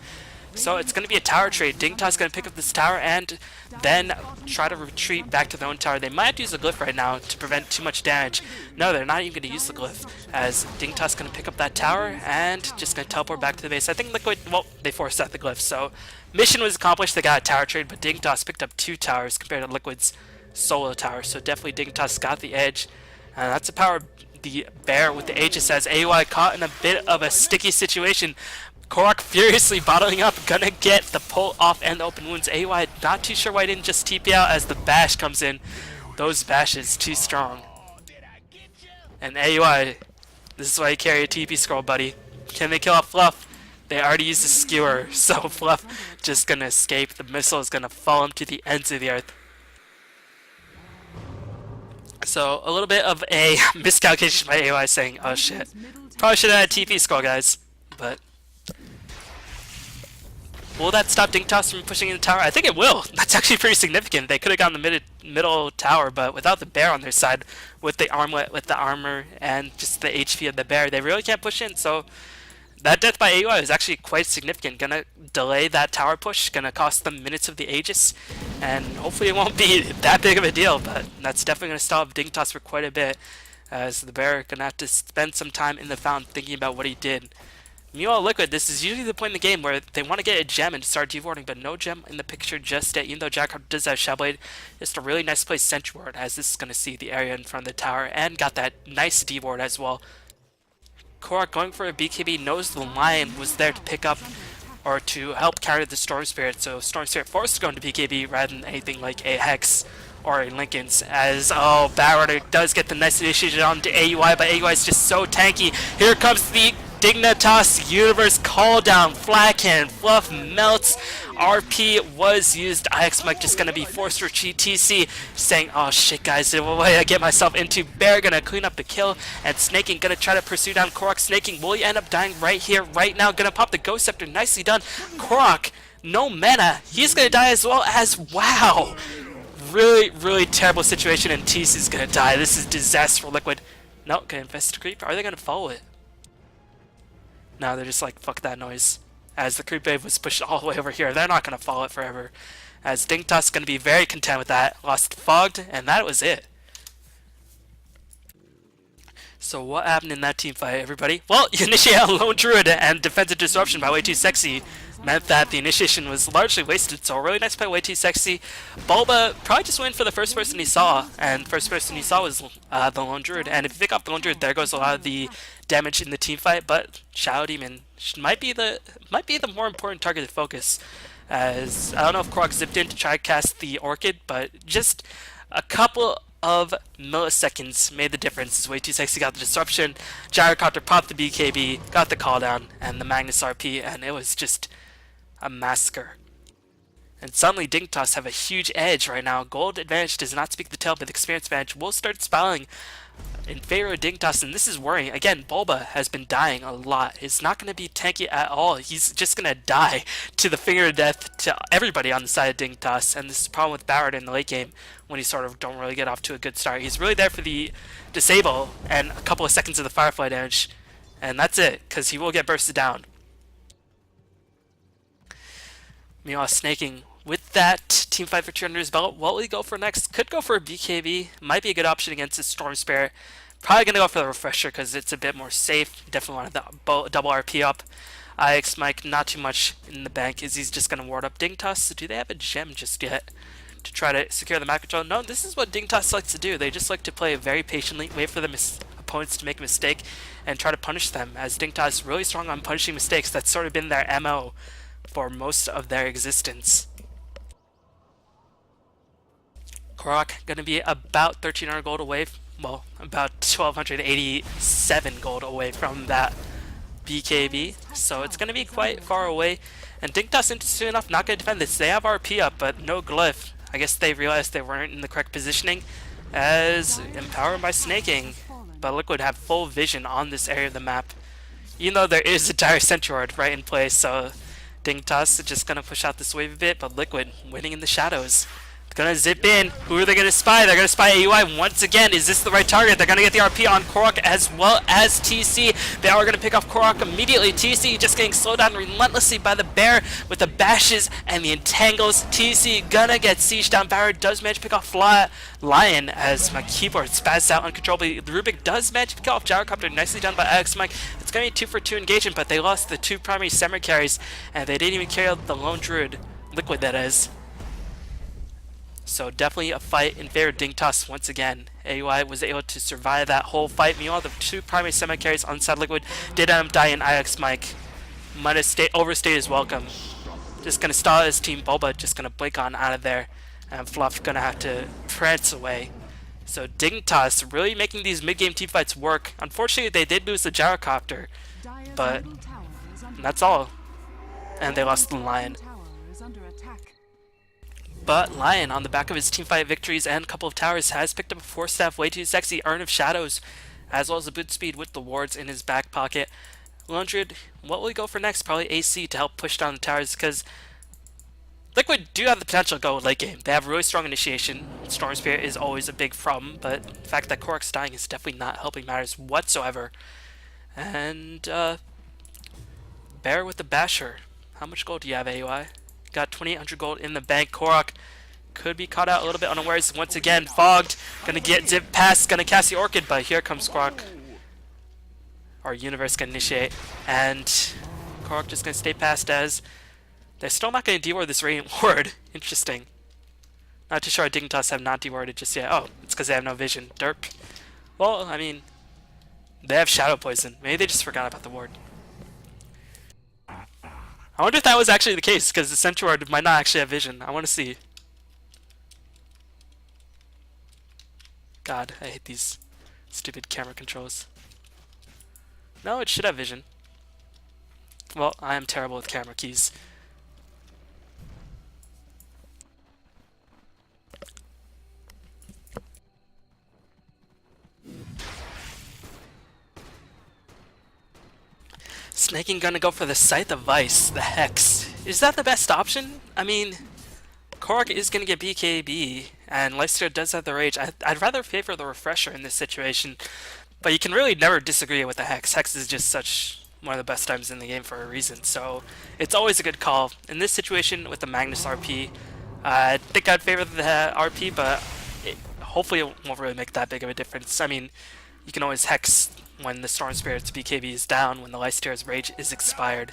So it's going to be a tower trade. Dignitas going to pick up this tower and then try to retreat back to their own tower. They might use the glyph right now to prevent too much damage. No, they're not even going to use the glyph, as Dignitas going to pick up that tower and just going to teleport back to the base. I think Liquid, well, they forced out the glyph, so mission was accomplished. They got a tower trade, but Dignitas picked up 2 towers compared to Liquid's solo tower. So definitely Dignitas got the edge. That's a power the Bear with the Aegis as AY caught in a bit of a sticky situation. Korok furiously bottling up, gonna get the pull off and the open wounds. AY not too sure why he didn't just TP out as the bash comes in. Those bashes too strong. And AY, this is why you carry a TP scroll, buddy. Can they kill off Fluff? They already used a skewer, so Fluff just gonna escape. The missile is gonna fall him to the ends of the earth. So, a little bit of a miscalculation by AY saying, oh shit, probably should have had a TP scroll, guys. But will that stop Dignitas from pushing in the tower? I think it will. That's actually pretty significant. They could have gotten the middle tower, but without the Bear on their side, with the armlet, with the armor, and just the HP of the Bear, they really can't push in. So that death by AY is actually quite significant. Gonna delay that tower push, gonna cost them minutes of the Aegis, and hopefully it won't be that big of a deal, but that's definitely gonna stop Dignitas for quite a bit, as the Bear gonna have to spend some time in the fountain thinking about what he did. Meanwhile, Liquid, this is usually the point in the game where they want to get a gem and start devording, but no gem in the picture just yet, even though Jack does have Shellblade. Just a really nice place Sentry Ward, as this is gonna see the area in front of the tower, and got that nice devord as well. Korok going for a BKB, knows the Lion was there to pick up or to help counter the Storm Spirit, so Storm Spirit forced to go into BKB rather than anything like a Hex or a Linken's, as, oh, Barrier does get the nice initiation onto AUI, but AUI is just so tanky. Here comes the Dignitas Universe call down, Flag Cannon, Fluff melts, RP was used, IX Mike just gonna be forced to retreat, TC saying, oh shit guys, what did I get myself into? Bear gonna clean up the kill, and Snaking gonna try to pursue down Korok. Snaking, will he end up dying right here, right now? Gonna pop the Ghost Scepter, nicely done. Korok, no mana, he's gonna die as well as, wow! Really, really terrible situation, and TC's gonna die. This is disaster for Liquid. No, gonna invest creep, are they gonna follow it? No, they're just like, fuck that noise. As the creep wave was pushed all the way over here, they're not going to follow it forever. As Dignitas is going to be very content with that. Lost Fogged, and that was it. So what happened in that team fight, everybody? Well, you initiate a lone druid and defensive disruption by Way Too Sexy meant that the initiation was largely wasted, so a really nice play Way Too Sexy. Bulba probably just went for the first person he saw, and first person he saw was the lone druid, and if you pick off the lone druid, there goes a lot of the damage in the team fight, but Shadow Demon might be the more important target to focus, as I don't know if Korok zipped in to try to cast the Orchid, but just a couple of milliseconds made the difference. As Way Too Sexy got the disruption, Gyrocopter popped the BKB, got the call down, and the Magnus RP, and it was just a massacre. And suddenly Dignitas have a huge edge right now. Gold advantage does not speak the tale, but the experience advantage will start spiraling in favor of Dignitas, and this is worrying. Again, Bulba has been dying a lot. It's not going to be tanky at all. He's just going to die to the finger of death to everybody on the side of Dignitas, and this is the problem with Ballard in the late game when he sort of don't really get off to a good start. He's really there for the disable and a couple of seconds of the Firefly damage, and that's it, because he will get bursted down. Meanwhile, Snaking with that team fight victory under his belt, what will he go for next? Could go for a BKB, might be a good option against his Storm Spirit. Probably going to go for the Refresher because it's a bit more safe. Definitely want to double RP up. IX Mike, not too much in the bank as he's just going to ward up Dignitas. So do they have a gem just yet to try to secure the map control? No, this is what Dignitas likes to do. They just like to play very patiently, wait for the opponents to make a mistake, and try to punish them. As Dignitas is really strong on punishing mistakes, that's sort of been their MO for most of their existence. Korok going to be about 1,300 gold away, well, about 1,287 gold away from that BKB, so it's going to be quite far away. And Dignitas, interesting enough, not going to defend this. They have RP up, but no glyph. I guess they realized they weren't in the correct positioning, as empowered by Snaking. But Liquid have full vision on this area of the map, even though there is a dire Sentry Ward right in place, so Dignitas is just going to push out this wave a bit, but Liquid winning in the shadows. Gonna zip in. Who are they gonna spy? They're gonna spy AUI once again. Is this the right target? They're gonna get the RP on Korok as well as TC. They are gonna pick off Korok immediately. TC just getting slowed down relentlessly by the bear with the bashes and the entangles. TC gonna get sieged down. Barrett does manage to pick off Lion as my keyboard spazzed out uncontrollably. The Rubik does manage to pick off Gyrocopter. Nicely done by Alex Mike. It's gonna be a 2-for-2 engagement, but they lost the two primary summer carries and they didn't even carry out the lone druid. Liquid, that is. So definitely a fight in favor of Dignitas once again. AUI was able to survive that whole fight. Meanwhile, the two primary semi-carries on side Liquid did end up dying. IX Mike might have overstayed his welcome. Just going to stall his team. Bulba just going to blink on out of there. And Fluff going to have to prance away. So Dignitas really making these mid-game team fights work. Unfortunately, they did lose the Gyrocopter. But that's all. And they lost the Lion. But Lion, on the back of his teamfight victories and a couple of towers, has picked up a 4-staff Way Too Sexy Urn of Shadows, as well as a boot speed with the wards in his back pocket. 100, what will he go for next? Probably AC to help push down the towers, because Liquid do have the potential to go late game. They have really strong initiation. Storm Spirit is always a big problem, but the fact that Korok's dying is definitely not helping matters whatsoever. And, Bear with the Basher. How much gold do you have, AUI? Got 2,800 gold in the bank. Korok could be caught out a little bit unawares. Once again, fogged. Gonna get zip past. Gonna cast the Orchid, but here comes Korok. Our Universe gonna initiate. And Korok just gonna stay past as they're still not gonna deward this Radiant Ward. Interesting. Not too sure Dignitas have not dewarded just yet. Oh, it's because they have no vision. Derp. Well, I mean, they have Shadow Poison. Maybe they just forgot about the ward. I wonder if that was actually the case, because the Sentry Ward might not actually have vision. I want to see. God, I hate these stupid camera controls. No, it should have vision. Well, I am terrible with camera keys. Snaking gonna go for the Scythe of Vice, the Hex. Is that the best option? I mean, Korok is gonna get BKB, and Lifesteal does have the Rage. I'd rather favor the Refresher in this situation, but you can really never disagree with the Hex. Hex is just such one of the best times in the game for a reason, so it's always a good call. In this situation with the Magnus RP, I think I'd favor the RP, but hopefully it won't really make that big of a difference. I mean, You can always Hex when the Storm Spirit's BKB is down, when the Lysteria's Rage is expired.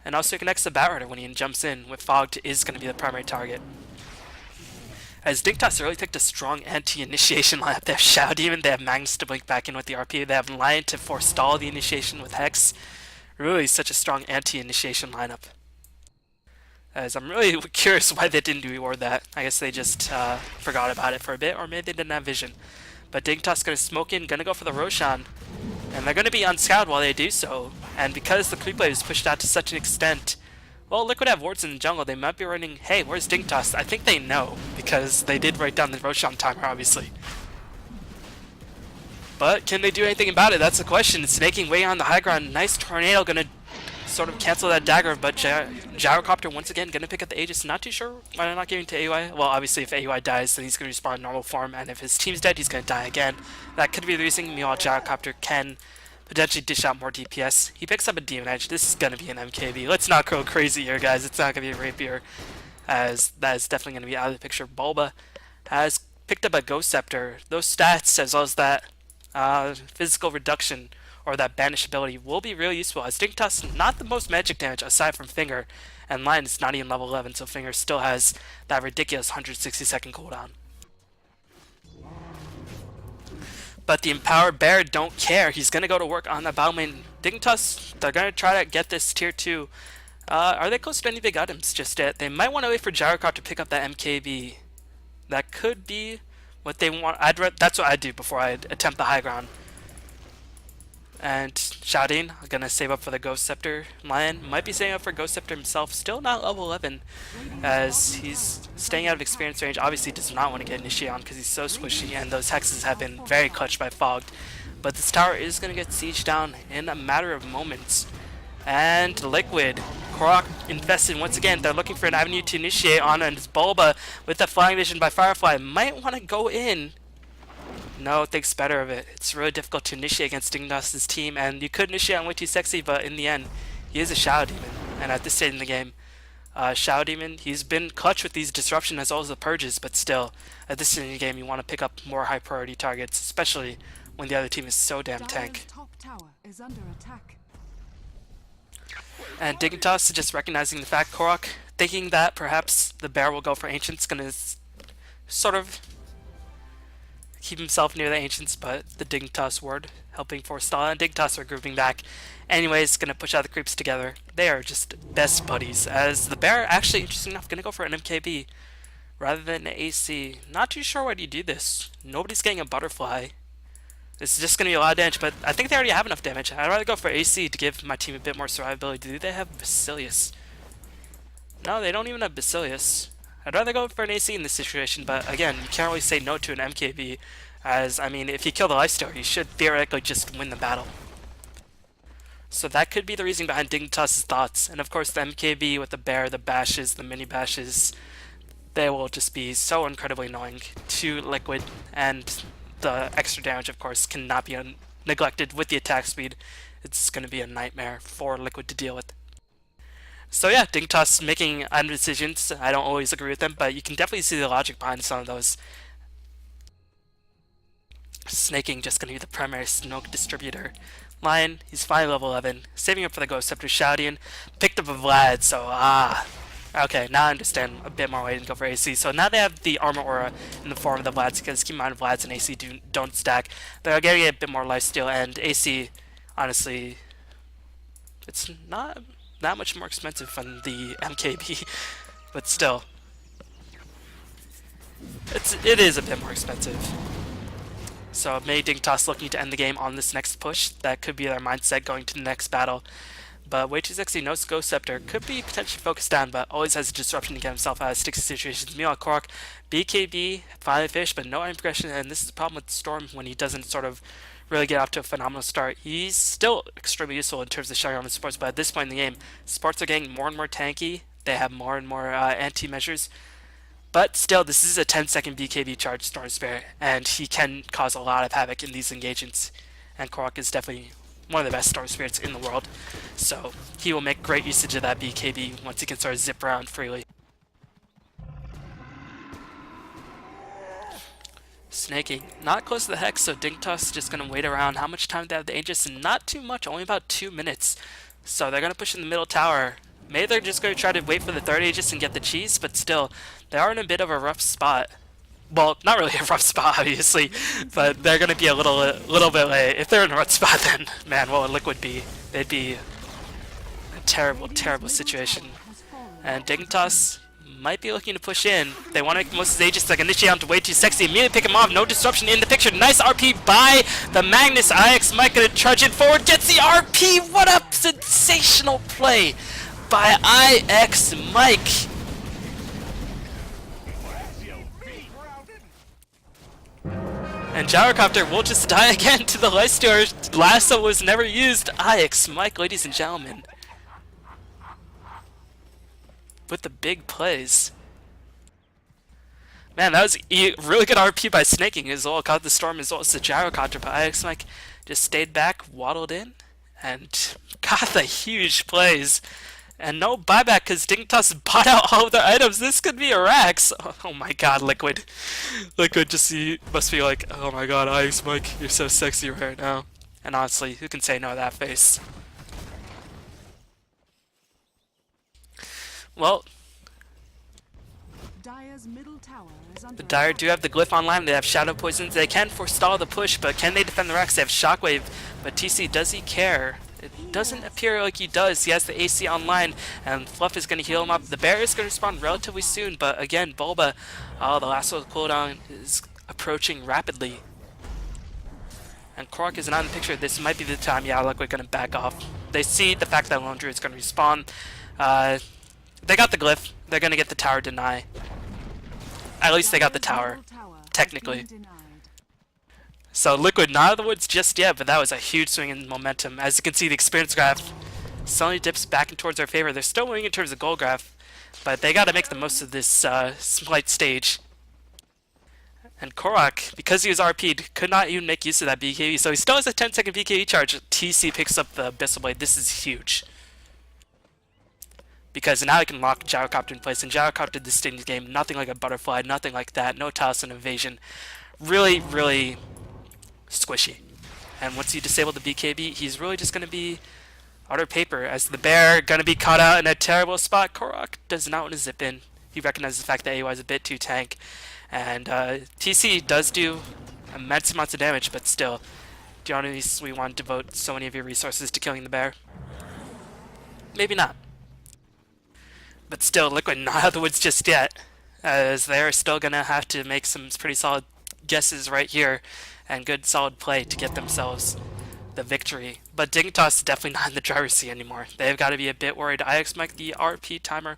And also you can Hex the Batrider when he jumps in, with Fogged is going to be the primary target. As Dignitas really picked a strong anti-initiation lineup. They have Shadow Demon, they have Magnus to blink back in with the RP, they have Lion to forestall the initiation with Hex. Really such a strong anti-initiation lineup. As I'm really curious why they didn't reward that. I guess they just forgot about it for a bit, or maybe they didn't have vision. But Dignitas gonna smoke in, gonna go for the Roshan. And they're gonna be unscouted while they do so. And because the creep wave is pushed out to such an extent, well, Liquid have wards in the jungle, they might be running, hey, where's Dignitas? I think they know, because they did write down the Roshan timer, obviously. But can they do anything about it? That's the question. It's making way on the high ground. Nice tornado, gonna sort of cancel that dagger, but Gyrocopter once again gonna pick up the Aegis. Not too sure why they're not giving to AUI. Well, obviously if AUI dies, then he's gonna respawn in normal form, and if his team's dead, he's gonna die again. That could be the reason. Meanwhile, Gyrocopter can potentially dish out more DPS. He picks up a Demon Edge. This is gonna be an MKB. Let's not go crazy here, guys. It's not gonna be a Rapier, as that is definitely gonna be out of the picture. Bulba has picked up a Ghost Scepter. Those stats, as well as that physical reduction, or that banish ability, will be really useful, as Dignitas not the most magic damage aside from Finger, and Lion is not even level 11, so Finger still has that ridiculous 160-second cooldown. But the Empowered Bear don't care. He's going to go to work on the battle main. Dignitas, they're going to try to get this tier 2. Are they close to any big items just yet? They might want to wait for Gyrocopter to pick up that MKB. That could be what they want. That's what I'd do before I attempt the high ground. And Shadin, gonna save up for the Ghost Scepter. Lion might be saving up for Ghost Scepter himself, still not level 11, as he's staying out of experience range. Obviously does not want to get initiated on because he's so squishy, and those hexes have been very clutched by Fogged. But this tower is gonna get sieged down in a matter of moments. And Liquid, Korok invested once again. They're looking for an avenue to initiate on, and it's Bulba with the Flying Vision by Firefly might want to go in. No, thinks better of it. It's really difficult to initiate against Dignitas' team, and you could initiate on Way Too Sexy, but in the end, he is a Shadow Demon. And at this stage in the game, Shadow Demon, he's been clutch with these disruption as well as the purges, but still, at this stage in the game, you want to pick up more high priority targets, especially when the other team is so damn tank. Top tower is under attack. And Dignitas just recognizing the fact, Korok thinking that perhaps the bear will go for Ancient's, gonna sort of keep himself near the Ancients, but the Dignitas ward helping forestall, and Dignitas are grouping back. Anyways, gonna push out the creeps together. They are just best buddies, as the bear actually, interesting enough, gonna go for an MKB rather than an AC. Not too sure why do you do this. Nobody's getting a butterfly. This is just gonna be a lot of damage, but I think they already have enough damage. I'd rather go for AC to give my team a bit more survivability. Do they have Basilius? No, they don't even have Basilius. I'd rather go for an AC in this situation, but again, you can't really say no to an MKB, as, I mean, if you kill the Lifestealer, you should theoretically just win the battle. So that could be the reason behind Dignitas' thoughts, and of course the MKB with the bear, the bashes, the mini bashes, they will just be so incredibly annoying to Liquid, and the extra damage, of course, cannot be neglected with the attack speed. It's going to be a nightmare for Liquid to deal with. So yeah, Dignitas making item decisions. I don't always agree with them, but you can definitely see the logic behind some of those. Snaking just going to be the primary smoke distributor. Lion, he's finally level 11, saving up for the Ghost Scepter. Shouting, picked up a Vlad, so okay, now I understand a bit more why he didn't go for AC. So now they have the Armor Aura in the form of the Vlads, because keep in mind Vlads and AC don't stack. They're getting a bit more lifesteal, and AC, honestly, it's not that much more expensive than the MKB, but still, it is a bit more expensive. So maybe Dignitas looking to end the game on this next push. That could be their mindset going to the next battle. But Way Too Sexy, no Ghost Scepter, could be potentially focused down, but always has a disruption to get himself out of sticky situations. Meanwhile, Korok, BKB, finally finished, but no item progression, and this is the problem with Storm when he doesn't sort of really get off to a phenomenal start. He's still extremely useful in terms of shutting on the supports, but at this point in the game, supports are getting more and more tanky. They have more and more anti-measures. But still, this is a 10-second BKB charge Storm Spirit, and he can cause a lot of havoc in these engagements. And Korok is definitely one of the best Storm Spirits in the world, so he will make great usage of that BKB once he can sort of zip around freely. Snaking. Not close to the Hex, so Dignitas just gonna wait around. How much time do they have the Aegis? Not too much, only about 2 minutes. So they're gonna push in the middle tower. Maybe they're just gonna try to wait for the third Aegis and get the cheese, but still, they are in a bit of a rough spot. Well, not really a rough spot, obviously, but they're gonna be a little bit late. If they're in a rough spot, then man, what would Liquid be? They'd be a terrible, terrible situation. And Dignitas might be looking to push in. They want to make the most of his Aegis, like initiate onto way too sexy, immediately pick him off, no disruption in the picture. Nice RP by the Magnus. IX Mike gonna trudge it forward, gets the RP. What a sensational play by IX Mike. And Gyrocopter will just die again to the Lifestealer. Lasso was never used. IX Mike, ladies and gentlemen, with the big plays. Man, that was a really good RP by Snaking as well. Caught the storm as well as the Gyrocopter, but IX Mike just stayed back, waddled in, and got the huge plays. And no buyback because Dignitas bought out all of their items. This could be a Rax. Oh my god, Liquid. Liquid just must be like, oh my god, IX Mike, you're so sexy right now. And honestly, who can say no to that face? Well, Dire's middle tower is under the Dire attack. do have the Glyph online, they have Shadow Poisons, they can forestall the push, but can they defend the Rax? They have Shockwave, but TC, does he care? It doesn't appear like he does. He has the AC online, and Fluff is going to heal him up. The bear is going to respond relatively soon, but again, Bulba, the lasso cooldown is approaching rapidly. And Korok is not in the picture. This might be the time, yeah, like we're going to back off. They see the fact that Lone Druid is going to respawn. They got the Glyph. They're going to get the tower deny. At least they got the tower, technically. So Liquid not out of the woods just yet, but that was a huge swing in momentum. As you can see, the experience graph suddenly dips back in towards their favor. They're still winning in terms of goal graph, but they got to make the most of this slight stage. And Korok, because he was RP'd, could not even make use of that BKB, so he still has a 10-second BKB charge. TC picks up the Abyssal Blade. This is huge. Because now he can lock Gyrocopter in place, and Gyrocopter this stage in the game, nothing like a butterfly, nothing like that, no Talisman evasion. Really, really squishy. And once you disable the BKB, he's really just going to be utter paper, as the bear going to be caught out in a terrible spot. Korok does not want to zip in. He recognizes the fact that AY is a bit too tank. And TC does do immense amounts of damage, but still, do you honestly want to devote so many of your resources to killing the bear? Maybe not. But still, Liquid not out of the woods just yet, as they're still going to have to make some pretty solid guesses right here, and good solid play to get themselves the victory. But Dignitas is definitely not in the driver's seat anymore. They've got to be a bit worried. I expect the RP timer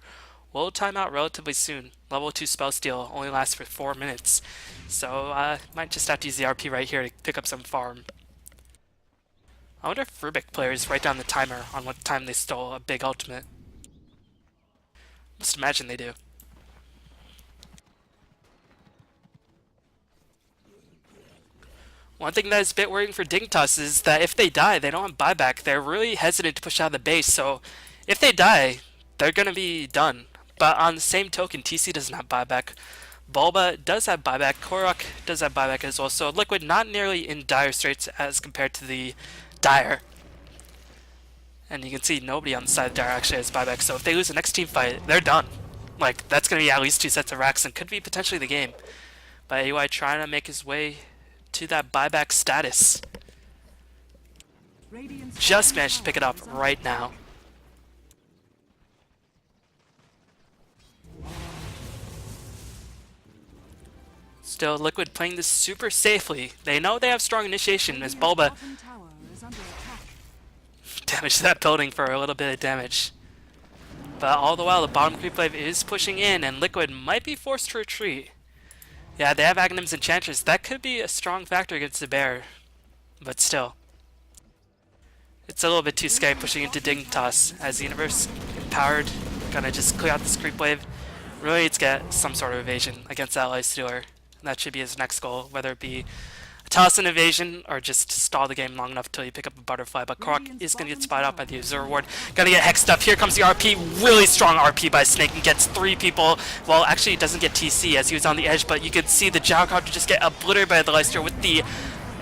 will time out relatively soon. Level 2 spell steal only lasts for 4 minutes, so might just have to use the RP right here to pick up some farm. I wonder if Rubik players write down the timer on what time they stole a big ultimate. Must imagine they do. One thing that is a bit worrying for Dignitas is that if they die, they don't have buyback. They're really hesitant to push out of the base, so if they die, they're going to be done. But on the same token, TC doesn't have buyback. Bulba does have buyback. Korok does have buyback as well. So Liquid not nearly in dire straits as compared to the Dire. And you can see nobody on the side of Dire actually has buyback. So if they lose the next team fight, they're done. Like, that's going to be at least 2 sets of racks and could be potentially the game. But AY trying to make his way to that buyback status. Just managed to pick it up right now. Still, Liquid playing this super safely. They know they have strong initiation as Bulba damaged that building for a little bit of damage. But all the while, the bottom creep wave is pushing in, and Liquid might be forced to retreat. Yeah, they have Aghanims and Enchantress. That could be a strong factor against the bear. But still, it's a little bit too scary pushing into Dignitas as the universe empowered. Gonna just clear out this creep wave. Really needs to get some sort of evasion against that Lifestealer. That should be his next goal, whether it be Toss an evasion, or just stall the game long enough until you pick up a butterfly, but Korok Radiant's is going to get bottom spotted out tower by the is Azure under Ward. attack. Gonna get hexed up. Here comes the RP. Really strong RP by Snake and gets 3 people. Well, actually, he doesn't get TC as he was on the edge, but you could see the Gyrocopter just get obliterated by the Leicester with the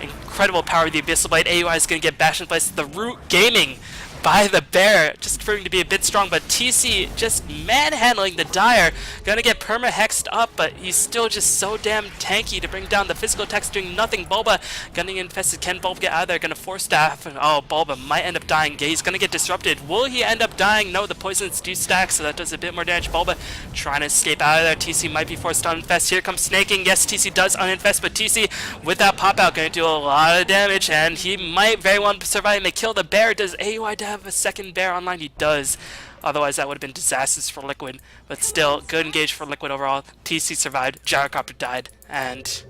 incredible power of the Abyssal Blade. AUI is going to get bashed in place. The Root Gaming by the Bear, just proving to be a bit strong, but TC just manhandling the Dire. Gonna get perma-hexed up, but he's still just so damn tanky to bring down the physical attacks, doing nothing. Bulba getting infested. Can Bulba get out of there? Gonna force staff. Oh, Bulba might end up dying. He's gonna get disrupted. Will he end up dying? No, the poisons do stack, so that does a bit more damage. Bulba trying to escape out of there. TC might be forced to uninfest. Here comes Snaking. Yes, TC does uninfest, but TC with that pop-out gonna do a lot of damage, and he might very well survive and they kill the Bear. Does AUI have a second Bear online? He does. Otherwise, that would have been disastrous for Liquid. But still, good engage for Liquid overall. TC survived. Gyrocopter died. And,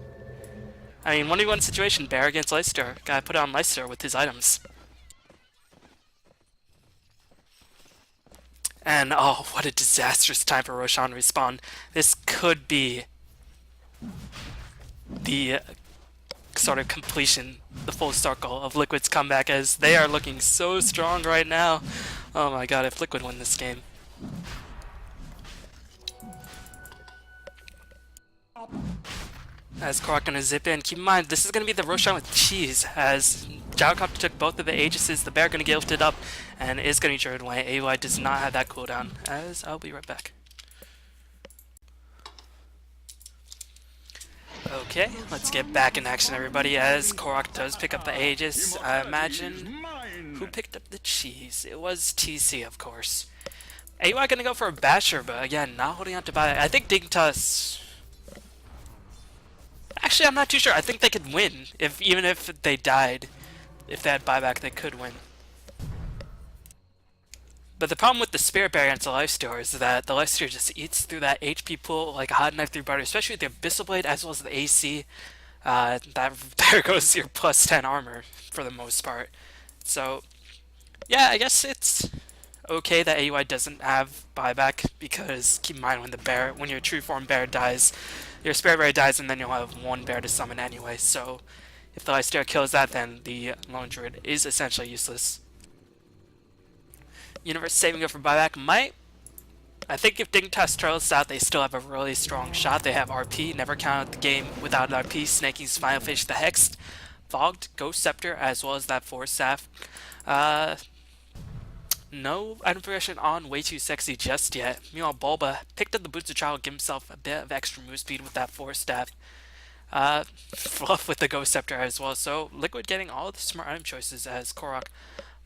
I mean, 1v1 situation. Bear against Leicester. Gotta put it on Leicester with his items. And, oh, what a disastrous time for Roshan respawn. This could be the sort of completion, the full circle of Liquid's comeback, as they are looking so strong right now. Oh my god, if Liquid win this game. As Korok gonna zip in. Keep in mind, this is gonna be the Roshan with cheese, as Gyrocopter took both of the Aegises. The Bear gonna get lifted up and is gonna be driven away. AUI does not have that cooldown, as I'll be right back. Okay, let's get back in action, everybody, as Korok does pick up the Aegis. I imagine who picked up the cheese? It was TC, of course. AUI gonna go for a Basher, but again, not holding on to buy. I think Dignitas. Actually, I'm not too sure. I think they could win, even if they died. If they had buyback, they could win. But the problem with the Spirit Bear against the Lifesteal is that the Lifesteal just eats through that HP pool like a hot knife through butter, especially with the Abyssal Blade as well as the AC. There goes your plus 10 armor for the most part. So, yeah, I guess it's okay that AUI doesn't have buyback, because keep in mind when your true form Bear dies, your Spirit Bear dies, and then you'll have one Bear to summon anyway. So, if the Lifesteal kills that, then the Lone Druid is essentially useless. Universe saving up for buyback might. I think if Dignitas trails out, they still have a really strong shot. They have RP, never count out the game without RP. Snaking's Final Fish, the Hexed, Fogged, Ghost Scepter, as well as that Force Staff. No item progression on Way Too Sexy just yet. Meanwhile, Bulba picked up the Boots of Trial, give himself a bit of extra move speed with that Force Staff. Fluff with the Ghost Scepter as well. So Liquid getting all the smart item choices, as Korok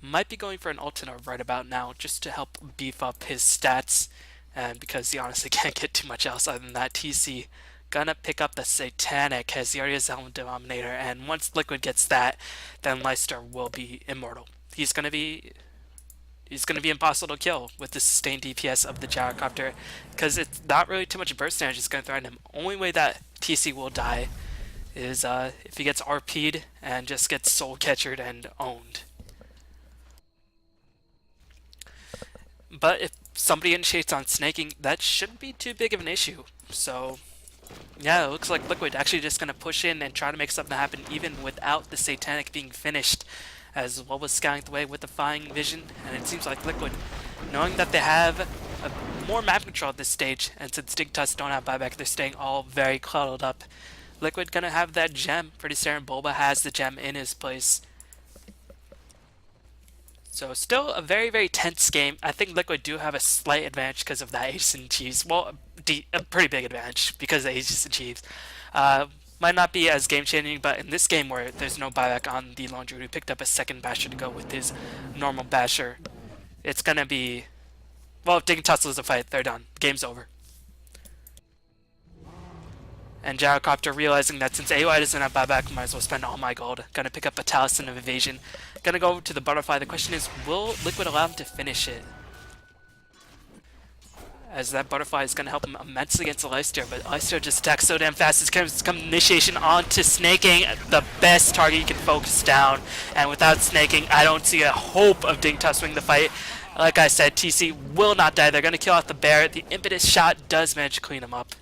might be going for an Ultimate right about now just to help beef up his stats, and because he honestly can't get too much else other than that. TC gonna pick up the Satanic, as he already has Helm Denominator, and once Liquid gets that, then Leicester will be immortal. He's gonna be impossible to kill with the sustained DPS of the Gyrocopter, because it's not really too much burst damage. It's gonna threaten him. Only way that TC will die is if he gets RP'd and just gets soul catchered and owned. But if somebody initiates on snaking, that shouldn't be too big of an issue. So, yeah, it looks like Liquid actually just going to push in and try to make something happen even without the Satanic being finished, as well was scouting the way with Defying Vision. And it seems like Liquid, knowing that they have more map control at this stage, and since Dignitas don't have buyback, they're staying all very cluttered up. Liquid going to have that gem. Pretty certain Bulba has the gem in his place. So still a very, very tense game. I think Liquid do have a slight advantage because of that Aegis and Chiefs. Well, a pretty big advantage because of the Aegis and Chiefs. Might not be as game-changing, but in this game where there's no buyback on the Lone Druid, who picked up a second Basher to go with his normal Basher, it's going to be... Well, if Dignitas loses the fight, they're done. Game's over. And Gyrocopter realizing that since AUI doesn't have buyback, might as well spend all my gold. Gonna pick up a Talisman of Evasion. Gonna go over to the Butterfly. The question is, will Liquid allow him to finish it? As that Butterfly is gonna help him immensely against the Leicester, but Leicester just attacks so damn fast. It's gonna come initiation onto Snaking, the best target you can focus down. And without Snaking, I don't see a hope of Dignitas winning the fight. Like I said, TC will not die. They're gonna kill off the Bear. The Impetus shot does manage to clean him up.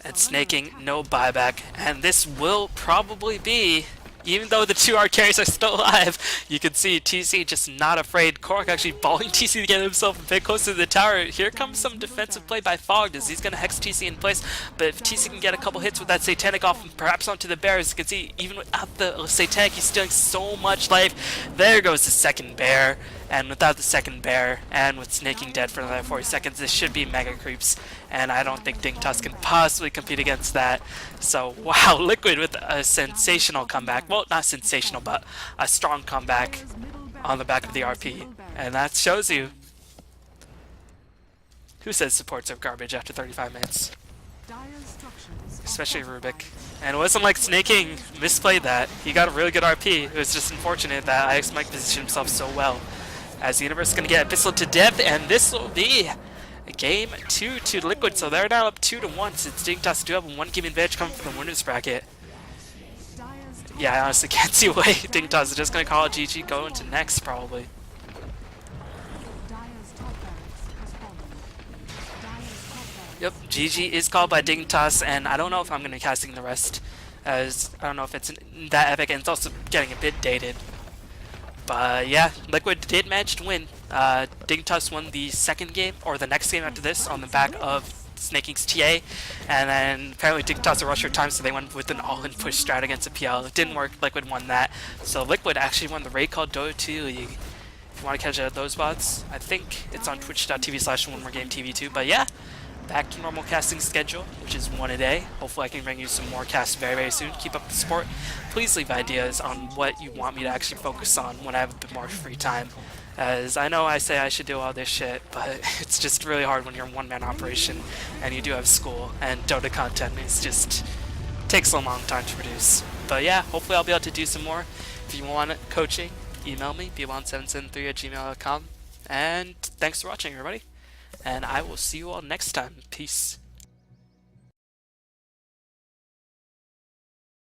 and snaking, no buyback. And this will probably be, even though the two art carries are still alive, you can see TC just not afraid. Korok actually balling TC to get himself a bit closer to the tower. Here comes some defensive play by Fogged as he's going to hex TC in place. But if TC can get a couple hits with that Satanic off, perhaps onto the bear, as you can see, even without the Satanic, he's stealing so much life. There goes the second bear. And without the second bear, and with snaking dead for another 40 seconds, this should be mega creeps. And I don't think Dignitas can possibly compete against that. So, wow, Liquid with a sensational comeback. Well, not sensational, but a strong comeback on the back of the RP. And that shows you. Who says supports are garbage after 35 minutes? Especially Rubik. And it wasn't like Snaking misplayed that. He got a really good RP. It was just unfortunate that IX Mike positioned himself so well. As the Universe is going to get pistol to death, and this will be game 2 to Liquid. So they're now up 2-1 since Dignitas do have a 1-game advantage coming from the winners bracket. Yeah, I honestly can't see why Dignitas is just going to call it GG, go into next probably. Yep, GG is called by Dignitas, and I don't know if I'm going to be casting the rest, as I don't know if it's that epic, and it's also getting a bit dated. But yeah, Liquid did manage to win. Dignitas won the second game, or the next game after this, on the back of Snaking's TA, and then apparently Dignitas rushed her time, so they went with an all-in push strat against a PL. It didn't work, Liquid won that. So Liquid actually won the Raidcall D2L League. If you want to catch those bots, I think it's on twitch.tv/OneMoreGameTV2. But yeah, back to normal casting schedule, which is one a day. Hopefully I can bring you some more casts very, very soon. Keep up the support. Please leave ideas on what you want me to actually focus on when I have a bit more free time. As I know I say I should do all this shit, but it's just really hard when you're a one-man operation and you do have school, and Dota content is just takes a long time to produce. But yeah, hopefully I'll be able to do some more. If you want coaching, email me, b1773@gmail.com. And thanks for watching, everybody. And I will see you all next time. Peace.